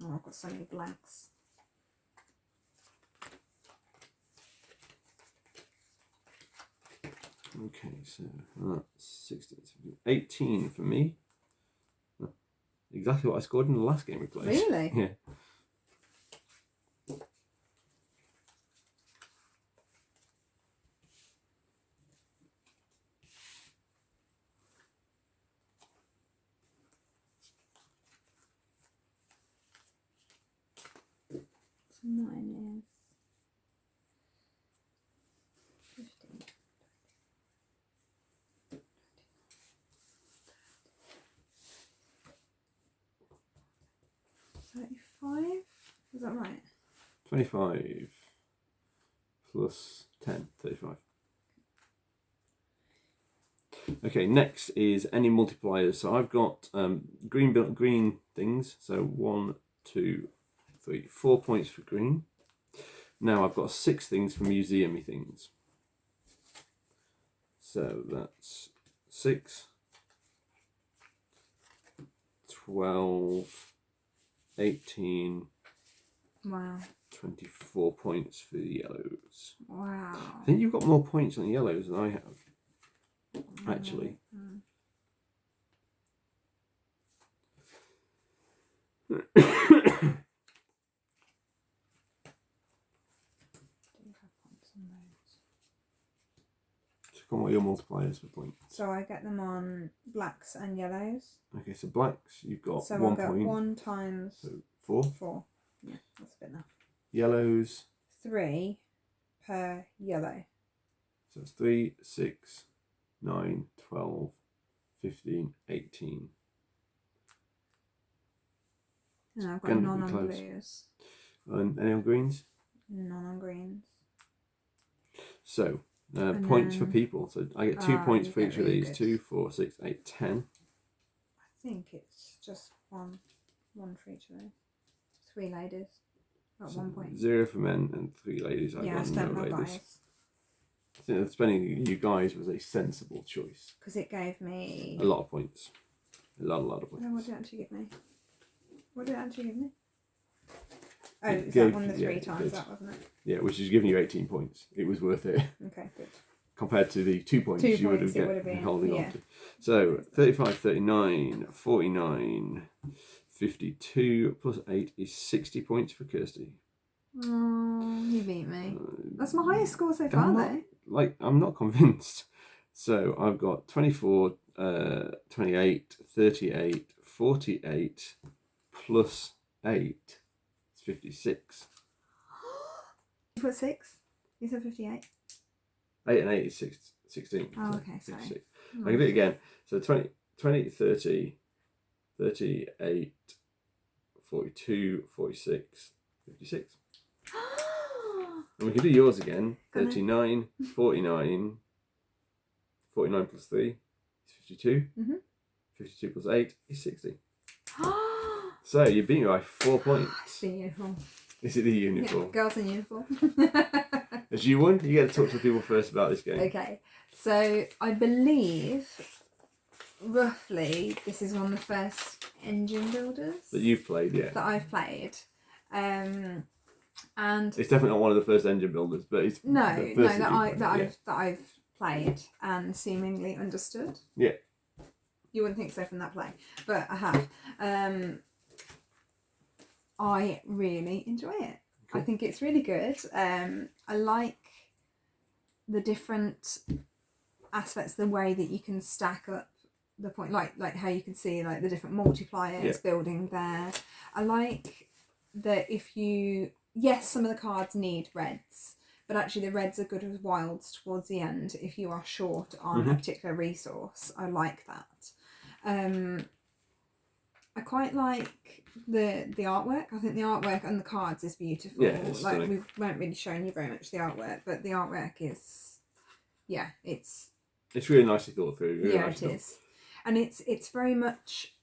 S2: Oh, I've got so many blanks.
S3: okay, so that's 16, 17, 18 for me. Exactly what I scored in the last game we played.
S2: Really?
S3: Yeah.
S2: So mine is 15. 35? Is that right?
S3: 25 plus 10, 35. Okay, next is any multipliers. So I've got green things. So 1, 2, 3, 4 points for green. Now I've got 6 things for museum-y things. So that's 6, 12, 18,
S2: Wow.
S3: 24 points for the yellows.
S2: Wow.
S3: I think you've got more points on the yellows than I have, actually.
S2: Mm. Do you have points on those?
S3: Check on what your multipliers for points.
S2: So I get them on blacks and yellows.
S3: Okay, so blacks, you've got
S2: So
S3: 1
S2: I'll get
S3: point.
S2: 1 times
S3: So 4.
S2: 4. Yeah, that's good enough.
S3: Yellows,
S2: 3 per yellow.
S3: so it's 3, 6, 9, 12, 15, 18.
S2: And I've got
S3: Gonna be
S2: none on
S3: close.
S2: blues,
S3: And any on greens?
S2: none on greens.
S3: So,
S2: And
S3: points for
S2: then-
S3: people. So I get 2 points
S2: you
S3: for
S2: get
S3: each of
S2: really
S3: these.
S2: good.
S3: 2, 4, 6, 8, 10.
S2: I think it's just one for each of those. 3 ladies at one point.
S3: 0 for men and 3 ladies. I
S2: Yeah, I
S3: got
S2: spent
S3: no
S2: my
S3: ladies.
S2: guys.
S3: I think that spending you guys was a sensible choice.
S2: Because it gave me...
S3: A lot of points. A lot of points.
S2: No, what did it actually give me? What did it actually give me? Oh,
S3: It
S2: is
S3: gave-
S2: that one the 3
S3: yeah, it
S2: times
S3: did.
S2: that, wasn't it?
S3: Yeah, which is giving you 18 points. It was worth it.
S2: Okay, good.
S3: Compared to the 2 points
S2: 2
S3: you would
S2: points
S3: have
S2: it would have
S3: been
S2: been,
S3: holding on
S2: yeah.
S3: to. So 35, 39, 49, 52 plus 8 is 60 points for Kirsty.
S2: Oh, you beat me. That's my highest score so far,
S3: I'm
S2: though.
S3: I'm not convinced. So I've got 24, 28, 38, 48 plus 8. It's 56.
S2: You put 6? You said 58?
S3: 8 and 8 is 16.
S2: Oh,
S3: so
S2: okay, sorry.
S3: 56. I can do it again. So 20, 30, 38, 42, 46, 56. And we can do yours again. 39, 49, 49 plus 3 is 52. 52 plus 8 is 60. So you beat me by 4 points.
S2: It's the uniform.
S3: Is it the uniform?
S2: Yeah, girls in uniform.
S3: As you won, you get to talk to people first about this game.
S2: Okay, so I believe roughly this is one of the first engine builders
S3: That you've played, yeah.
S2: that I've played. And
S3: It's definitely not one of the first engine builders, but it's
S2: no,
S3: the
S2: no,
S3: first
S2: that I've played and seemingly understood.
S3: Yeah.
S2: You wouldn't think so from that play, but I have. I really enjoy it.
S3: Cool.
S2: I think it's really good. I like the different aspects, the way that you can stack up the point, like how you can see like the different multipliers building there. I like that yes, some of the cards need reds, but actually the reds are good as wilds towards the end if you are short on a particular resource. I like that. I quite like the artwork. I think the artwork and the cards is beautiful.
S3: Yeah, it's
S2: like
S3: stunning.
S2: we weren't really showing you very much the artwork, but the artwork is, it's
S3: really nicely thought through. Really
S2: yeah,
S3: nicely
S2: it
S3: done.
S2: is, and it's very much.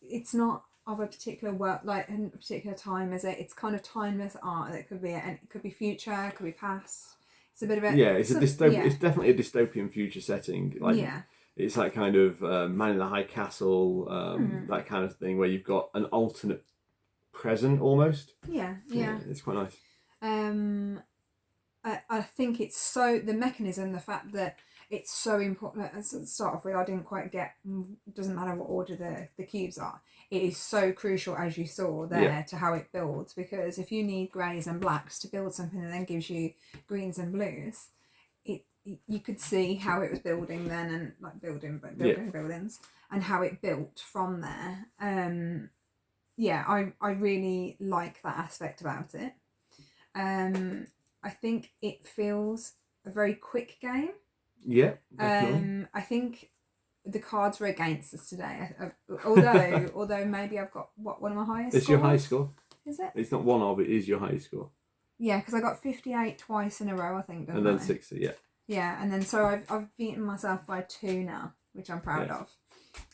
S2: It's not of a particular work, like in a particular time, is it? It's kind of timeless art that could be, and it could be future, it could be past. It's a bit of a
S3: It's it's definitely a dystopian future setting. Like it's that kind of Man in the High Castle, that kind of thing where you've got an alternate present almost.
S2: Yeah.
S3: It's quite nice.
S2: I think it's so, the mechanism, the fact that it's so important. As to start off with, I didn't quite get. Doesn't matter what order the cubes are. It is so crucial, as you saw there, to how it builds. Because if you need greys and blacks to build something that then gives you greens and blues, you could see how it was building then, and like building buildings, and how it built from there. I really like that aspect about it. I think it feels a very quick game.
S3: Yeah, definitely.
S2: I think the cards were against us today. Although maybe I've got one of my highest.
S3: It's your high score.
S2: Is it?
S3: It's not one of it. Is your highest score.
S2: Yeah, because I got 58 twice in a row, I think.
S3: And then 60. Yeah.
S2: Yeah, and then so I've beaten myself by 2 now, which I'm proud of.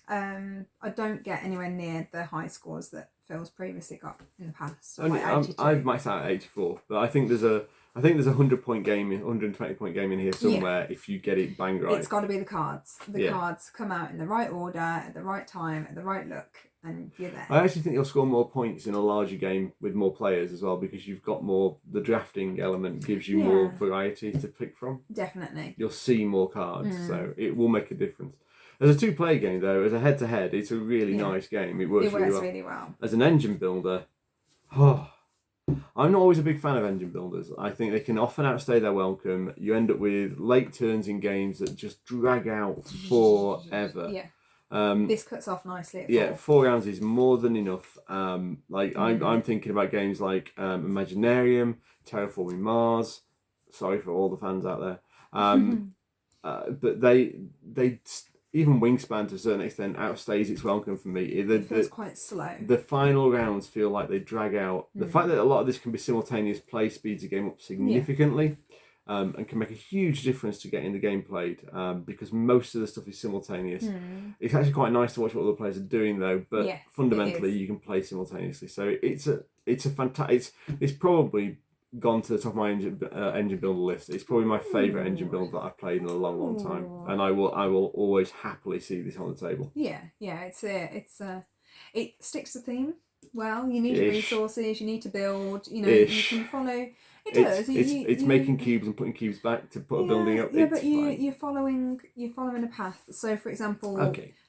S2: I don't get anywhere near the high scores that Phil's previously got in the past.
S3: I've maxed out at 84, but I think there's a 100-point game, 120-point game in here somewhere. If you get it bang right,
S2: it's got to be the cards. The cards come out in the right order, at the right time, at the right look, and you're there.
S3: I actually think you'll score more points in a larger game with more players as well, because you've got more. The drafting element gives you more variety to pick from.
S2: Definitely.
S3: You'll see more cards, so it will make a difference. As a 2-player game, though, as a head-to-head, it's a really nice game. It works really well. As an engine builder, I'm not always a big fan of engine builders. I think they can often outstay their welcome. You end up with late turns in games that just drag out forever.
S2: Yeah. This cuts off nicely at 4.
S3: 4 rounds is more than enough. I'm thinking about games like Imaginarium, Terraforming Mars. Sorry for all the fans out there. But they even Wingspan to a certain extent outstays its welcome for me.
S2: It feels quite slow.
S3: The final rounds feel like they drag out. The fact that a lot of this can be simultaneous play speeds the game up significantly. and can make a huge difference to getting the game played, because most of the stuff is simultaneous. It's actually quite nice to watch what other players are doing though, but
S2: Yes,
S3: fundamentally you can play simultaneously. So it's a fantastic. It's probably gone to the top of my engine builder list. It's probably my favourite engine build that I've played in a long time, and I will always happily see this on the table.
S2: Yeah, it sticks to theme. Well, you need your resources, you need to build, you can follow. It does.
S3: It's making cubes and putting cubes back to put a building up.
S2: Yeah, but you're following a path. So, for example,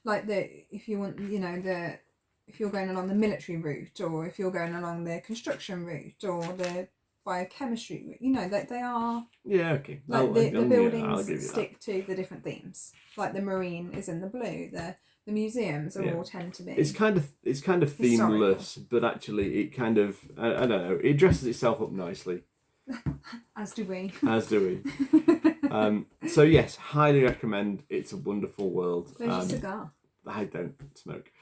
S2: like if you want, if you're going along the military route, or if you're going along the construction route, or the biochemistry route, that they are.
S3: Yeah, okay.
S2: Like the buildings stick to the different themes. Like the marine is in the blue. The museums all tend to be.
S3: It's kind of themeless, but actually it kind of I don't know. It dresses itself up nicely.
S2: As do we.
S3: As do we. So yes, highly recommend. It's a wonderful world.
S2: There's your cigar.
S3: I don't smoke.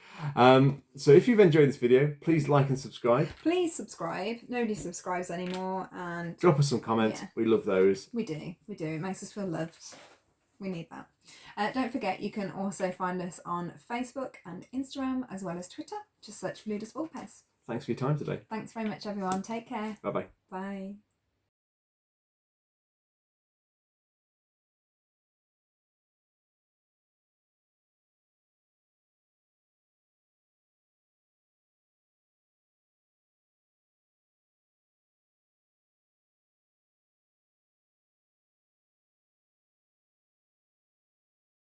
S3: So if you've enjoyed this video, please like and subscribe.
S2: Please subscribe. Nobody subscribes anymore, and
S3: drop us some comments. Yeah. We love those.
S2: We do. It makes us feel loved. We need that. Don't forget, you can also find us on Facebook and Instagram, as well as Twitter. Just search for Ludus Vulpes.
S3: Thanks for your time today.
S2: Thanks very much, everyone. Take care.
S3: Bye-bye.
S2: Bye.